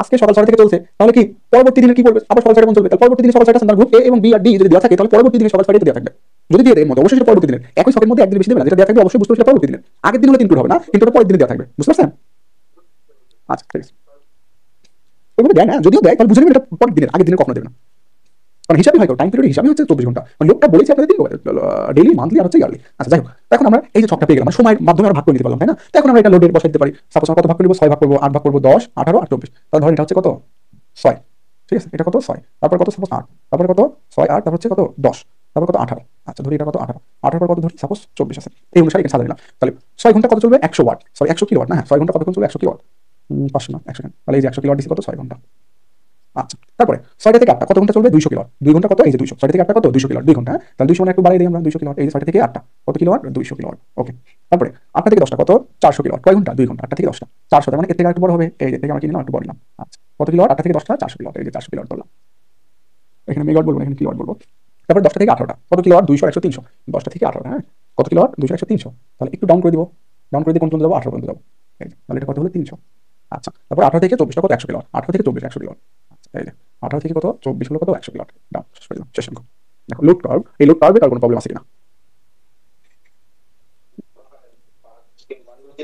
আজকে সকাল 6টা থেকে চলছে, তাহলে কি পরবর্তী দিনে কি করবে, আবার সকাল 6টা পর্যন্ত চলবে, তাহলে পরবর্তী দিনে সকাল 6টা সন্ধ্যা গ্রুপ এ এবং বি আর ডি যদি দেওয়া থাকে, তাহলে পরবর্তী দিনে সকাল 6টা দেওয়া থাকবে, যদি দিয়ে দেয় মধ্যে অবশ্যই সেটা পরবর্তী দিনের, একই সকের মধ্যে একদিন বেশি দেবে না, যেটা দেওয়া থাকবে অবশ্যই বুঝতে হবে সেটা পরবর্তী দিনের, আগের দিন হলে ইনক্লুড হবে না, কিন্তু ওটা পরের দিনে দেওয়া থাকবে, বুঝতে পারছেন? আচ্ছা ঠিক আছে, ওইভাবে দেয় না, যদিও দেয় তাহলে বুঝে নেবেন এটা পরের দিনের, আগের দিনে কখনো দেবে না, কারণ হিসাবে হয় টাইম পিরিয়ড হিসাবে হচ্ছে 24 ঘন্টা, মানে লোকটা বলেছে আপনাদের ডেইলি মান্থলি আর হচ্ছে ইয়ারলি। আচ্ছা যাই হোক, এখন আমরা এই যে ছকটা পেয়ে গেলাম, সময়ের মাধ্যমে আমরা ভাগ করে নিতে পারলাম, তাই না, তো এখন আমরা এটা লোডের বসাই দিতে পারি, সাপোজ আমরা কত ভাগ করবো, 6 ভাগ করবো, 8 ভাগ করবো, 10, 18 আর 24, তাহলে ধরেন এটা হচ্ছে কত 6, ঠিক আছে, এটা কত 6, তারপর কত সাপোজ 8, তারপরে কত 6 8, তারপর হচ্ছে কত 10, তারপর কত 18, আচ্ছা ধরি এটা কত 18, 18 পর কত ধরি সাপোজ 24 আছে, এই অনুসারে এখানে সাজা দিলাম, তাহলে 6 ঘন্টা কত চলবে 100 ওয়াট, সরি 100 কিলোওয়াট না, হ্যাঁ 6 ঘন্টা কতক্ষণ চলবে 100 কিলোওয়াট, 500 না 100 সেকেন্ড, তাহলে এই যে 100 কিলোওয়াট দিছি কত 6 ঘন্টা, আচ্ছা, তারপরে 6টা থেকে 8টা কত ঘন্টা চলবে? 200 কিলোয়াট। 2 ঘন্টা কত? এই যে 200। 6টা থেকে 8টা কত? 200 কিলোয়াট। 2 ঘন্টা, হ্যাঁ? তাহলে 200 মানে একটু বাড়িয়ে দিই আমরা 200 কিলোয়াট। এই যে 6টা থেকে 8টা কত কিলোয়াট? 200 কিলোয়াট। ওকে। তারপরে 8টা থেকে 10টা কত? 400 কিলোয়াট। কয় ঘন্টা? 2 ঘন্টা। 8টা থেকে 10টা 400, তার মানে এর থেকে আরেকটু বড় হবে। এই যে থেকে আমরা কি নিলাম? একটু বড় নিলাম। আচ্ছা, কত কিলোয়াট? 8টা থেকে 10টা 400 কিলোয়াট। এই যে 400 কিলোয়াট বললাম। এখানে মেগাওয়াট বলবো না, এখানে কিলোয়াট বলবো। তারপর 10টা থেকে 18টা কত কিলোয়াট? 200, 100, 300। 10টা থেকে 18টা, হ্যাঁ? কত কিলোয়াট? 200, 100, 300। তাহলে একটু ডাউন করে দিব। ডাউন করে দিয়ে কোন পর্যন্ত যাবো? 18 পর্যন্ত যাবো। এই যে, তাহলে এটা কত হলো? 300। আচ্ছা, তারপর 18 থেকে 24টা কত? 100 কিলোয়াট। 18 থেকে 24 100 কিলোয়াট। আচ্ছা, এই যে 18 থেকে কত? 24 হলো কত? 100 কিলোয়াট। ডাউন, শেষ করে দিলাম। শেষ অঙ্ক। দেখো লোড কার্ভ, এই লোড কার্ভে কার কোনো প্রবলেম আছে কিনা?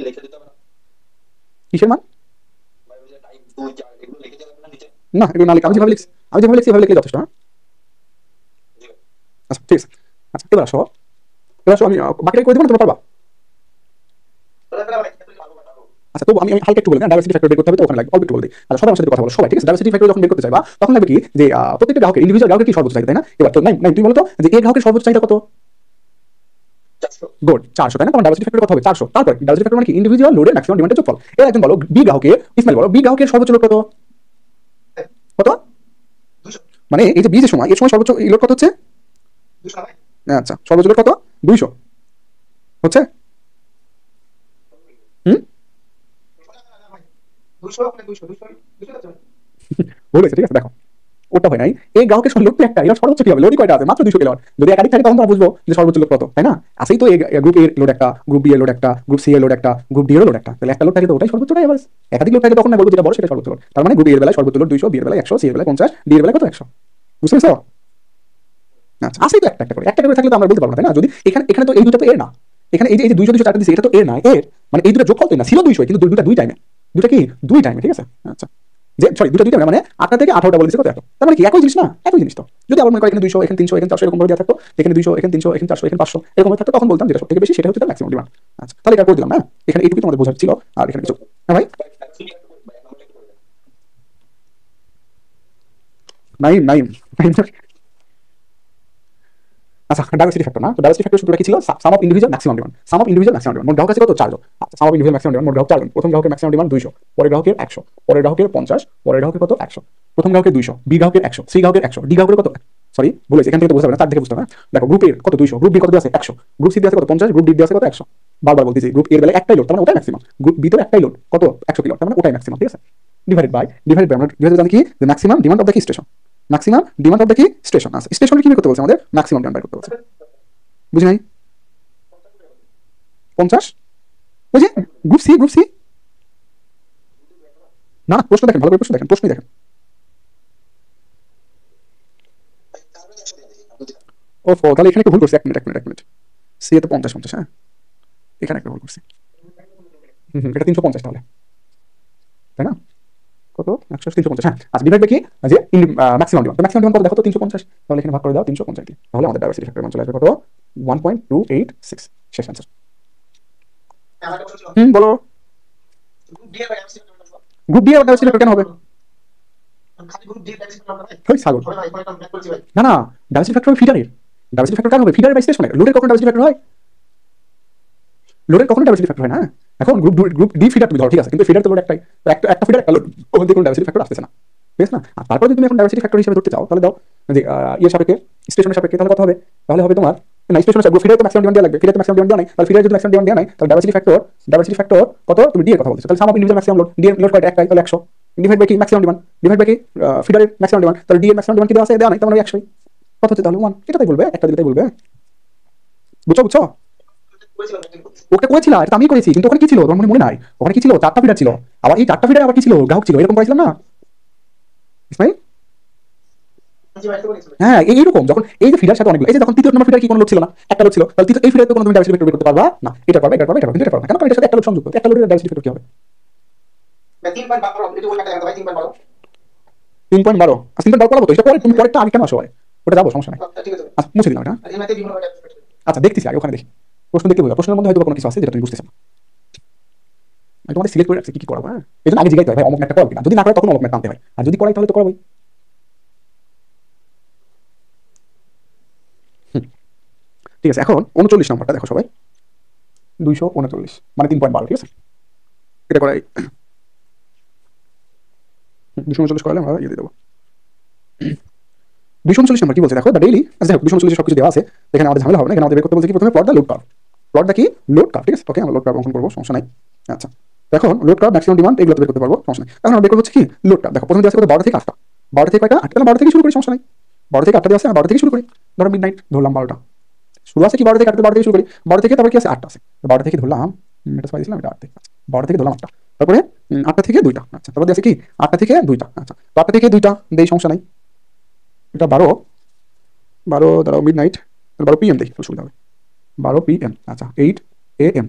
লিখে দিতে হবে না? কিসের মান? ভাই ওই যে টাইপ 2 4 এগুলো লিখে দিতে হবে না নিচে? না, এগুলো না লিখে আমি যেভাবে লিখছি এভাবে লিখলে যথেষ্ট, হ্যাঁ? জি ভাই। আচ্ছা, ঠিক আছে। আচ্ছা, এবার আসো আমি বাকিটা করে দেবো না, তোমরা পারবা? তাহলে ভাই তুমি ভালো পারো। আচ্ছা, তবু আমি হালকা একটু বলি, ডাইভার্সিটি ফ্যাক্টর বের করতে হবে তো ওখানে লাগবে অল্প একটু বলে দিই। আচ্ছা, সবাই আমার সাথে কথা বলো, সবাই, ঠিক আছে? ডাইভার্সিটি ফ্যাক্টর যখন বের করতে চাইবা তখন লাগবে কি যে প্রত্যেকটা গ্রাহকের ইন্ডিভিজুয়াল গ্রাহকের কি সর্বোচ্চ চাহিদা, তাই না? এবার তো নাই নাই তুমি বলো তো যে এই গ্রাহকের সর্বোচ্চ চাহিদা কত? 400। গুড, 400, তাই না? তোমার ডাইভার্সিটি ফ্যাক্টর কত হবে? 400। তারপর ডাইভার্সিটি ফ্যাক্টর মানে কি? ইন্ডিভিজুয়াল লোডের ম্যাক্সিমাম ডিমান্ডের যোগফল। এর একজন বলো বি গ্রাহকের, ইসমাইল বলো বি গ্রাহকের সর্বোচ্চ লোড কত? কত? 200 মানে এই যে বি যে সময়, এর সময় সর্বোচ্চ লোড কত হচ্ছে? 200 ভাই। আচ্ছা, সর্বোচ্চ লোড কত? 200 হচ্ছে। হুম, 200 মানে 200 200 200 আছে ভাই। বলেছে, ঠিক আছে। দেখো, ওটা হয় নাই। এই গ্রাহকের লোড তো একটা, এর সর্বোচ্চ কি হবে? লোডই কয়টা আছে? মাত্র 200 কিলোয়াট। যদি একাধিক থাকে তখন তো বুঝবো যে সর্বোচ্চ লোড কত, তাই না? আসেই তো গ্রুপ এর লোড একটা, গ্রুপ বি এর লোড একটা, গ্রুপ সি এর লোড একটা, গ্রুপ ডি এর লোড একটা। তাহলে একটা লোড থাকে তো ওটাই সর্বোচ্চ, তাই এভারেজ। একাধিক লোড থাকে তখন না বলবো যেটা বড় সেটা সর্বোচ্চ লোড। তার মানে গ্রুপ এর বেলায় সর্বোচ্চ লোড 200, বি এর বেলায় 100, সি এর বেলায় 50, ডি এর বেলায় কত? 100। বুঝতে পেরেছো? আচ্ছা, আসেই তো একটা করে থাকলে তো আমরা বলতে পারবো না, তাই না? যদি এখানে তো এই দুটো তো এর না। এখানে এই যে 200 200 চারটা দিছে, এটা তো এর না। এর মানে এই দুটো যোগফল তো না, ছিল 200 কিন্তু দুটো দুই টাইমে। দুটো কি? দুই টাইমে, ঠিক আছে? আচ্ছা, যে সরি দুটো দুই টাইমে মানে 8টা থেকে 18টা বলেছে কত? 100। তার মানে কি একই জিনিস না? একই জিনিস তো। যদি আবার মনে করি এখানে 200 এখানে 300 এখানে 400 এরকম করে দেওয়া থাকতো, এখানে 200 এখানে 300 এখানে 400 এখানে 500 এরকম থাকতো, তখন বলতাম যেটা সবথেকে বেশি সেটা হচ্ছে তার ম্যাক্সিমাম ডিমান্ড। আচ্ছা, তাহলে এটা করে দিলাম না? এখানে এইটুকুই তোমাদের বোঝার ছিল। আর এখানে কিছু, হ্যাঁ ভাই? নাইম নাইম নাইম। আচ্ছা, ডাইভার্সিটি ফ্যাক্টর না, তো ডাইভার্সিটি ফ্যাক্টর সূত্রটা কি ছিল? Sum of individual maximum demand. Sum of individual maximum demand. মোট গ্রাহক আছে কত? 4 জন। আচ্ছা, sum of individual maximum demand, মোট গ্রাহক 4 জন। প্রথম গ্রাহকের ম্যাক্সিমাম ডিমান্ড 200, পরের গ্রাহকের 100, পরের গ্রাহকের 50, পরের গ্রাহকের কত? 100। প্রথম গ্রাহকের 200, বি গ্রাহকের 100, সি গ্রাহকের 100, ডি গ্রাহকের কত? সরি বলেছি, এখান থেকে তো বুঝতে হবে না, তার থেকে বুঝতে হবে না। দেখো, গ্রুপ এর কত? 200, গ্রুপ বি কত আছে? 100, গ্রুপ সি আছে কত? 50, গ্রুপ ডি আছে কত? 100। বারবার বলতেছি, গ্রুপ এর বেলায় একটাই লোড, তার মানে ওটাই ম্যাক্সিমাম। গ্রুপ বি তো একটাই লোড, কত? 100 কিলো, তার মানে ওটাই ম্যাক্সিমাম, ঠিক আছে? ডিভাইডেড বাই আমরা যেহেতু জানি কি যে ম্যাক্সিমাম ডিমান্ড অফ দ্য কি station, maximum demand of the কি স্টেশন আছে। স্টেশনে কি করতে বলছে আমাদের? ম্যাক্সিমাম ডিমান্ড বের করতে বলছে। বুঝি নাই? 50, ওই যে গ্রুপ সি। না, প্রশ্ন দেখেন, ভালো করে প্রশ্ন দেখেন, প্রশ্নই দেখেন। ও তাহলে এখানে একটু ভুল করছি। এক মিনিট। সি এ তো 50, হ্যাঁ, এখানে একটা ভুল করছি। এটা 350 তাহলে, তাই না? কত? 100, 350, হ্যাঁ। আচ্ছা, ডিভাইড বাই কি যে ম্যাক্সিমাম ডিমান্ড। তো ম্যাক্সিমাম ডিমান্ড কত দেখো তো? 350। তাহলে এখানে ভাগ করে দাও 350 দিয়ে, তাহলে আমাদের ডাইভার্সিটি ফ্যাক্টর মান চলে আসবে কত? 1.286। শেষ আনসার। আমার একটা প্রশ্ন ছিল। বলো। গ্রুপ ডি এর ভাই আমি গ্রুপ ডি এর ডাইভার্সিটি ফ্যাক্টর কেন হবে? খালি গ্রুপ ডি এর ডাইরেক্ট করলাম ভাই। ওই ছাগল। পরে ভাই পরে কমপ্লিট করছি ভাই। না, ডাইভার্সিটি ফ্যাক্টর ফিডারের। ডাইভার্সিটি ফ্যাক্টর কার হবে? ফিডারের বাই স্টেশনের। লোডের কখনো ডাইভার্সিটি ফ্যাক্টর হয়? লোডের কখনো ডাইভার্সিটি ফ্যাক্টর হয় না। এখন গ্রুপ ডি ফিডার তুমি ধরো, ঠিক আছে, কিন্তু ফিডার তো লোড একটাই, তো একটা ফিডার একটা লোড, ওখান থেকে কোনো ডাইভার্সিটি ফ্যাক্টর আসতেছে না, ঠিক আছে না? আর তারপরে যদি তুমি এখন ডাইভার্সিটি ফ্যাক্টর হিসেবে ধরতে চাও, তাহলে দাও যে ইয়ের সাপেক্ষে, স্টেশনের সাপেক্ষে, তাহলে কত হবে? তাহলে হবে তোমার না, স্টেশনের সাপেক্ষে ফিডার তো ম্যাক্সিমাম ডিমান্ড দেওয়া লাগবে, ফিডার তো ম্যাক্সিমাম ডিমান্ড দেওয়া নাই, তাহলে ফিডার যদি ম্যাক্সিমাম ডিমান্ড দেওয়া নাই, তাহলে ডাইভার্সিটি ফ্যাক্টর কত? তুমি ডি এর কথা বলছো, তাহলে sum of individual maximum load, D এর লোড কয়টা? একটাই, তাহলে 100। ডিভাইড বাই কি? Maximum demand. ডিভাইড বাই কি? ফিডারের ম্যাক্সিমাম ডিমান্ড। তাহলে ডি এর ম্যাক্সিমাম ডিমান্ড কি দেওয়া আছে? দেওয়া নাই, তার মানে 100। কত হচ্ছে তাহলে? 1। এটা তাই বলবে, একটা দিলে তাই বলবে। বুঝছো? করেছিলাম একদিন করছি। ওটা করেছিলা, এটা আমি করেছি, কিন্তু ওখানে কি ছিল তোমার মনে নাই? ওখানে কি ছিল? 4টা ফিডার ছিল, আবার এই 4টা ফিডার আবার কি ছিল? গ্রাহক ছিল, এরকম করেছিলাম না ইসমাইল? জি ভাই তো করেছিলাম। হ্যাঁ, এইরকম যখন এই যে ফিডার সাথে অনেকগুলো, এই যে যখন তৃতীয় নম্বর ফিডার কি কোনো লোড ছিল না, একটা লোড ছিল, তাহলে এই ফিডার তো কোনো তুমি ডাইভার্সিটি ফ্যাক্টর বের করতে পারবা না। এটা পারবে, এটা পারবে, এটা পারবে, কিন্তু এটা পারবে না, কারণ এটার সাথে একটা লোড সংযুক্ত। একটা লোডের ডাইভার্সিটি ফ্যাক্টর কি হবে? ভাই 3.12 এটা ওই একটা জায়গা ভাই 3.12। 3.12। আর 3.12 করাবো তো, এটা পরে, তুমি পরেরটা আগে কেন আসো? ওটা যাবো, সমস্যা নাই। আচ্ছা ঠিক আছে ভাই। আচ্ছা, মুছে দিলাম এটা। আর এমনিতে বিভিন্ন ভাবে এক্সপেক্ট করি। আচ্ছা, দেখতেছি আগে, ওখানে দেখি প্রশ্ন দেখতে বুঝা, প্রশ্নের মধ্যে হয়তো কোনো কিছু আছে যেটা তুমি বুঝতেছো না। আমি তোমাদের সিলেক্ট করে রাখছি কি কি করাবো, হ্যাঁ? এই জন্য আগে জিজ্ঞাসা হয় ভাই অমুক একটা করাবো কিনা, যদি না করে তখন অমুক টানতে হয়, আর যদি করাই তাহলে তো করাবোই। ঠিক আছে, এখন 39 নম্বরটা দেখো সবাই। 239 মানে 3.12, ঠিক আছে? এটা করাই 239 করালে আমরা ইয়ে দিয়ে দেবো। 239 নম্বর কি বলছে দেখো, দ্য ডেইলি, আচ্ছা 239 সবকিছু দেওয়া আছে, এখানে আমাদের ঝামেলা হবে না। এখানে আমাদের বের করতে বলছে কি প্রথমে plot the load curve. Plot the কি লোড কার্ভ, ঠিক আছে। ওকে, আমরা লোড কার্ভ অঙ্কন করবো, সমস্যা নাই। আচ্ছা, এখন লোড কার্ভ, ম্যাক্সিমাম ডিমান্ড, এগুলো বের করতে পারবো, সমস্যা নাই। এখন আমরা বের করবো হচ্ছে কি লোড কার্ভ। দেখো প্রথমে দেওয়া আছে কত, 12 থেকে 8টা, 12 থেকে কয়টা, 8টা, 12 থেকে শুরু করি, সমস্যা নাই। 12 থেকে 8টা দেওয়া আছে, 12 থেকে শুরু করি। ধরো মিড নাইট ধরলাম 12টা, শুরু আছে কি 12 থেকে 8টা, 12 থেকে শুরু করি। 12 থেকে তারপর কি আছে 8টা আছে, 12 থেকে ধরলাম, এটা পাই দিলাম, এটা 8 থেকে, 12 থেকে ধরলাম 8টা, তারপরে 8টা থেকে 2টা, আচ্ছা তারপর আছে কি 8টা থেকে 2টা, আচ্ছা তো 8টা থেকে 2টা দেই, সমস্যা নাই। এটা 12 দাঁড়াও মিড নাইট, 12 PM দেই, তাহলে সুবিধা হবে। 12 PM, আচ্ছা 8 AM,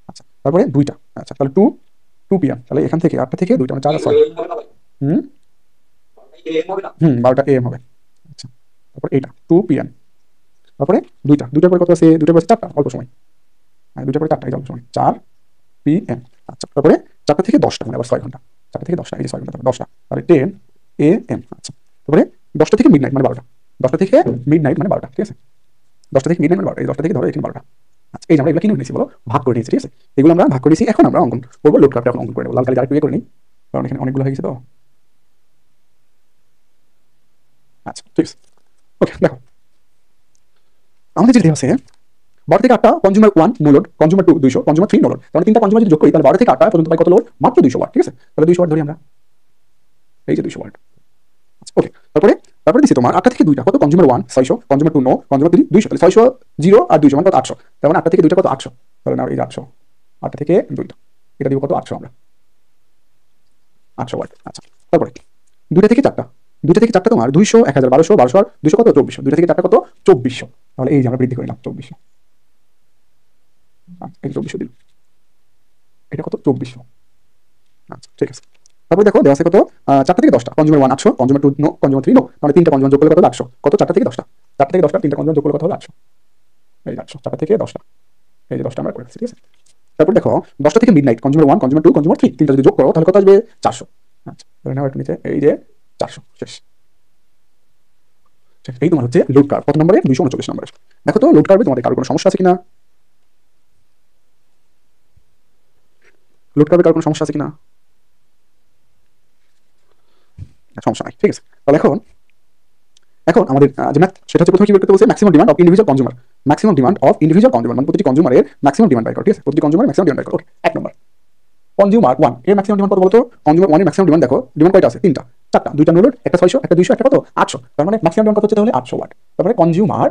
আচ্ছা তারপরে 2টা, আচ্ছা তাহলে 2 PM, তাহলে এখান থেকে 8টা থেকে 2টা মানে 4 আর 6, হুম 12টা AM হবে, আচ্ছা তারপর এইটা 2 PM, তারপরে 2টার পরে কত আছে, 2টার পরে 4টা, অল্প সময়, 2টার পরে 4টা, এই অল্প সময় 4 PM, আচ্ছা তারপরে 4টা থেকে 10টা মানে আবার 6 ঘন্টা, 4টা থেকে 10টা, এই যে 6 ঘন্টা, তারপরে 10টা, তাহলে 10 AM, আচ্ছা তারপরে 10টা থেকে মিডনাইট মানে 12টা, 10টা থেকে মিডনাইট মানে 12টা, ঠিক আছে। 10টা থেকে মিডনাইট মানে 12টা, এই 10টা থেকে ধরো এখানে 12টা, আচ্ছা এই যে আমরা এগুলো কিনে নিয়েছি, বলো ভাগ করে নিয়েছি, ঠিক আছে। এগুলো আমরা ভাগ করে নিয়েছি, এখন আমরা অঙ্কন করবো, লোড কার্ভটা এখন অঙ্কন করে নেবো। লাল কালি আরেকটু করে নিই, কারণ এখানে অনেকগুলো হয়ে গেছে তো। আচ্ছা ঠিক আছে, ওকে দেখো আমাদের যেটা আছে 12 থেকে 8টা consumer 1 no load, consumer 2 200, consumer 3 no load, তাহলে তিনটা কনজিউমার যদি যোগ করি তাহলে 12 থেকে 8টা পর্যন্ত পাই কত লোড, মাত্র 200 ওয়াট, ঠিক আছে। তাহলে 200 ওয়াট ধরি আমরা, এই যে 200 ওয়াট, ওকে। তারপরে দিছি তোমার 8টা থেকে 2টা কত, কনজিউমার 1 600, কনজিউমার 2 নো, কনজিউমার 3 200, তাহলে 600 0 আর 200 মানে কত 800, তার মানে 8টা থেকে 2টা কত 800, তাহলে নাও এই 800, 8টা থেকে 2টা এটা দিব কত 800, আমরা 800 ওয়াট, আচ্ছা। তারপরে 2টা থেকে 4টা, 2টা থেকে 4টা তোমার 200 1000 1200 1200 আর 200 কত 2400, 2টা থেকে 4টা কত 2400, তাহলে এই যে আমরা বৃদ্ধি করে নিলাম 2400, আচ্ছা এই 2400 দিলাম, এটা কত 2400, আচ্ছা ঠিক আছে। তারপরে দেখো দেওয়া আছে কত, 4টা থেকে 10টা consumer 1 800, consumer 2 no, consumer 3 no, মানে তিনটা কনজিউমার যোগ করলে কত 800, কত 4টা থেকে 10টা, 4টা থেকে 10টা তিনটা কনজিউমার যোগ করলে কত হলো 800, এই 800 4টা থেকে 10টা, এই যে 10টা আমরা করে ফেলছি, ঠিক আছে। তারপর দেখো 10টা থেকে মিডনাইট, কনজিউমার 1 কনজিউমার 2 কনজিউমার 3 তিনটা যদি যোগ করো তাহলে কত আসবে 400, আচ্ছা ধরে নাও একটু নিচে, এই যে 400 শেষ। এই তোমার হচ্ছে লোড কার্ভ, কত নম্বরে 239 নম্বরে। দেখো তো লোড কার্ভে তোমাদের কারো কোনো সমস্যা আছে কিনা, লোড কার্ভে কারো কোনো সমস্যা আছে কিনা, সমস্যা নাই, ঠিক আছে। তাহলে এখন আমাদের যে ম্যাথ সেটা হচ্ছে প্রথমে কি বের করতে বলছে, maximum demand of individual consumer, maximum demand of individual consumer মানে প্রতিটি কনজিউমারের ম্যাক্সিমাম ডিমান্ড বের করো, ঠিক আছে। প্রতিটি কনজিউমারের ম্যাক্সিমাম ডিমান্ড বের করো, এক নম্বর। কনজিউমার 1 এর ম্যাক্সিমাম ডিমান্ড কত বলতো, কনজিউমার 1 এর ম্যাক্সিমাম ডিমান্ড দেখো, ডিমান্ড কয়টা আছে, তিনটা 4টা, দুইটা নো লোড, একটা 600 একটা 200 একটা কত 800, তার মানে ম্যাক্সিমাম ডিমান্ড কত হচ্ছে তাহলে 800 ওয়াট। তারপরে কনজিউমার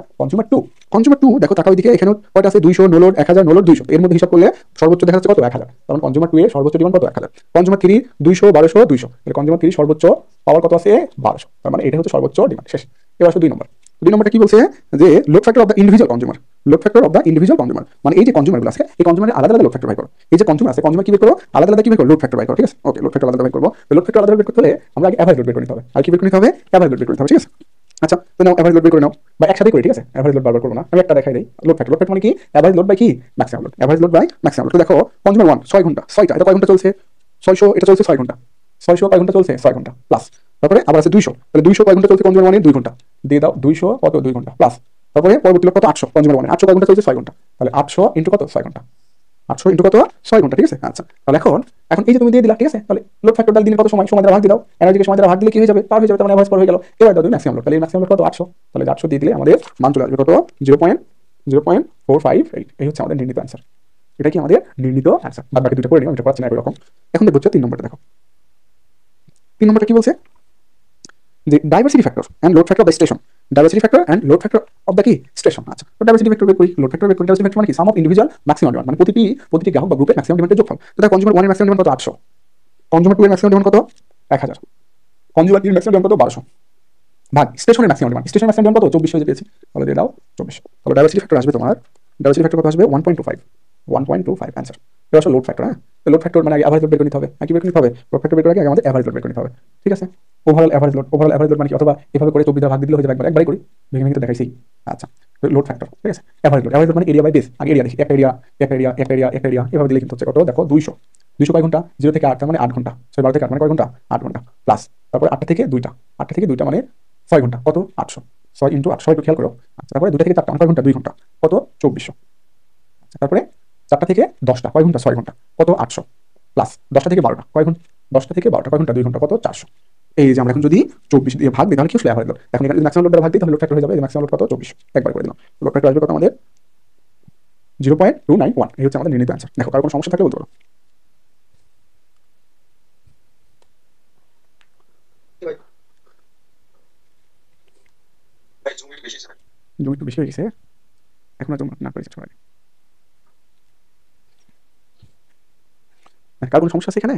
2 দেখো টাকা ওইদিকে, এখানে কয়টা আছে 200 নো লোড 1000 নো লোড 200, এর মধ্যে হিসাব করলে সর্বোচ্চ দেখা যাচ্ছে কত 1000, কারণ কনজিউমার 2 এর সর্বোচ্চ ডিমান্ড কত 1000। কনজিউমার 3 200 1200 200, তাহলে কনজিউমার 3 সর্বোচ্চ পাওয়ার কত আছে 1200, তার মানে এটা হচ্ছে সর্বোচ্চ ডিমান্ড, শেষ। এবার আসো 2 নম্বর। 2 নম্বরটা কি বলছে যে load factor of the individual consumer, load factor of the individual consumer মানে এই যে কনজিউমারগুলো আছে এই কনজিউমারের আলাদা আলাদা লোড ফ্যাক্টর বাই করো। এই যে কনজিউমার আছে কনজিউমার কি বের করো আলাদা আলাদা কি বের করো লোড ফ্যাক্টর বাই করো, ঠিক আছে। ওকে লোড ফ্যাক্টর আলাদা বাই করবো, লোড ফ্যাক্টর আলাদা বের করতে হলে আমরা আগে এভারেজ লোড বের করে নিতে হবে, আর কি বের করে নিতে হবে এভারেজ লোড বের করে নিতে হবে, ঠিক আছে। আচ্ছা তো নাও এভারেজ লোড বের করে নাও বা একসাথে করি, ঠিক আছে। এভারেজ লোড বারবার করবো না, আমি একটা দেখাই দেই। লোড ফ্যাক্টর মানে কি, এভারেজ লোড বাই কি maximum load, average load by maximum load. তো দেখো কনজিউমার 1 6 ঘন্টা 6টা, এটা কয় ঘন্টা চলছে 600, এটা চলছে 6 ঘন্টা, 600 কয় ঘন্টা চলছে 6 ঘন্টা প্লাস, তারপরে আবার আছে 200, তাহলে 200 কয় ঘন্টা চলছে কনজিউমার 1 2 ঘন্টা দিয়ে দাও, 200 কত 2 ঘন্টা প্লাস, তারপরে পরবর্তী লোড কত 800, কনজিউমার 1 800 কয় ঘন্টা চলছে 6 ঘন্টা, তাহলে 800 ইনটু কত 6 ঘন্টা, 800 ইনটু কত 6 ঘন্টা, ঠিক আছে। আচ্ছা তাহলে এখন এই যে তুমি দিয়ে দিলা, ঠিক আছে। তাহলে লোড ফ্যাক্টর দিলে কত সময়, সময় দ্বারা ভাগ দিয়ে দাও, এনার্জিকে সময় দ্বারা ভাগ দিলে কি হয়ে যাবে পার হয়ে যাবে, তার মানে এভারেজ পার হয়ে গেল। এবার দাও তুমি ম্যাক্সিমাম লোড, তাহলে ম্যাক্সিমাম লোড কত 800, তাহলে 800 দিয়ে দিলে আমাদের মান চলে আসবে কত 0.0458, এই হচ্ছে আমাদের নির্ণীত অ্যান্সার। এটা কি আমাদের নির্ণীত অ্যান্সার। বাদ বাকি দুটো করে নিও, এটা করাচ্ছি না একই রকম। এখন দেখো 3 নম্বরটা দেখো, 3 নম্বরটা কি বলছে যে diversity factor and load factor of the station, diversity factor and load factor of the কি স্টেশন। আচ্ছা তো ডাইভার্সিটি ফ্যাক্টর বের করি, লোড ফ্যাক্টর বের করি। ডাইভার্সিটি ফ্যাক্টর মানে কি সাম অফ ইন্ডিভিজুয়াল ম্যাক্সিমাম ডিমান্ড মানে প্রতিটি গ্রাহক বা গ্রুপের ম্যাক্সিমাম ডিমান্ডের যোগফল। তো কনজিউমার 1 এর ম্যাক্সিমাম ডিমান্ড কত 800, কনজিউমার 2 এর ম্যাক্সিমাম ডিমান্ড কত 1000, কনজিউমার 3 এর ম্যাক্সিমাম ডিমান্ড কত 1200 ভাগ স্টেশনের ম্যাক্সিমাম ডিমান্ড, স্টেশনের ম্যাক্সিমাম ডিমান্ড কত 2400 হয়ে পেয়েছি, তাহলে দিয়ে দাও 2400। তাহলে ডাইভার্সিটি ফ্যাক্টর আসবে তোমার, ডাইভার্সিটি ফ্যাক্টর কত আসবে 1.25 অ্যান্সার। এটা আসলে লোড ফ্যাক্টর। হ্যাঁ লোড ফ্যাক্টর মানে আগে এভারেজ লোড বের করে নিতে হবে, কি বের করে নিতে হবে লোড ফ্যাক্টর বের করার আগে আমাদের এভারেজ লোড বের করে নিতে হবে, ঠিক আছে। ওভারঅল এভারেজ লোড মানে কি, অথবা এভাবে করে 24 ভাগ দিলে হয়ে যাবে একবারই করি, ভেঙে ভেঙে তো দেখাইছি। আচ্ছা লোড ফ্যাক্টর, ঠিক আছে। এভারেজ লোড মানে এরিয়া বাই বেস, আগে এরিয়া দেখি, একটা এরিয়া এভাবে দিলে কিন্তু হচ্ছে কত দেখো 200 কয় ঘন্টা 0 থেকে 8 মানে 8 ঘন্টা, 6 12 থেকে 8 মানে কয় ঘন্টা 8 ঘন্টা প্লাস, তারপরে 8টা থেকে 2টা মানে 6 ঘন্টা কত 800, 6 ইনটু 800 একটু খেয়াল করো। আচ্ছা তারপরে 2টা থেকে 4টা মানে কয় ঘন্টা 2 ঘন্টা কত 2400, তারপরে 4টা থেকে 10টা কয় ঘন্টা 6 ঘন্টা কত 800 প্লাস 10টা থেকে 12টা কয় ঘন্টা 10টা থেকে 12টা কয় ঘন্টা 2 ঘন্টা কত 400, এই যে আমরা এখন যদি 24 দিয়ে ভাগ দিই তাহলে কি স্ল্যাব হয়ে গেল। এখন এখানে যদি ম্যাক্সিমাম লোড দ্বারা ভাগ দিই তাহলে লোড ফ্যাক্টর হয়ে যাবে। ম্যাক্সিমাম লোড কত 24, একবার করে দিলাম। লোড ফ্যাক্টর আসবে কত আমাদের 0.291। এই হচ্ছে আমাদের নির্ণীত অ্যান্সার। দেখো কার কোনো সমস্যা থাকলে বলতে পারো। জুম একটু বেশি হয়ে গেছে, এখন আর জুম না করে সবাই। কার কোনো সমস্যা আছে এখানে?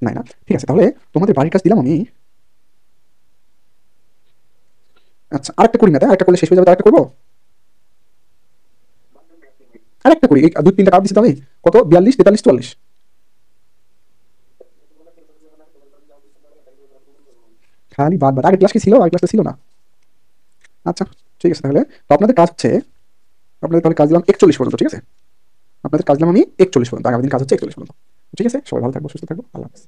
নাই না, ঠিক আছে। তাহলে তোমাদের বাড়ির কাজ দিলাম আমি। আচ্ছা আরেকটা করি না, তাই আরেকটা করলে শেষ হয়ে যাবে, আরেকটা করবো। আরেকটা করি, এই 2-3টা কাজ দিচ্ছি তো আমি। কত 42, 43, 44। খালি বাদ বাদ, আগের ক্লাস কি ছিল? আগের ক্লাসে ছিল না। আচ্ছা ঠিক আছে, তাহলে তো আপনাদের কাজ হচ্ছে, আপনাদের তাহলে কাজ দিলাম 41 পর্যন্ত, ঠিক আছে। আপনাদের কাজ দিলাম আমি 41 পর্যন্ত, আগামী দিন কাজ হচ্ছে 41 পর্যন্ত। ঠিক আছে, সবাই ভালো থাকবো, সুস্থ থাকবো, আল্লাহ হাফেজ।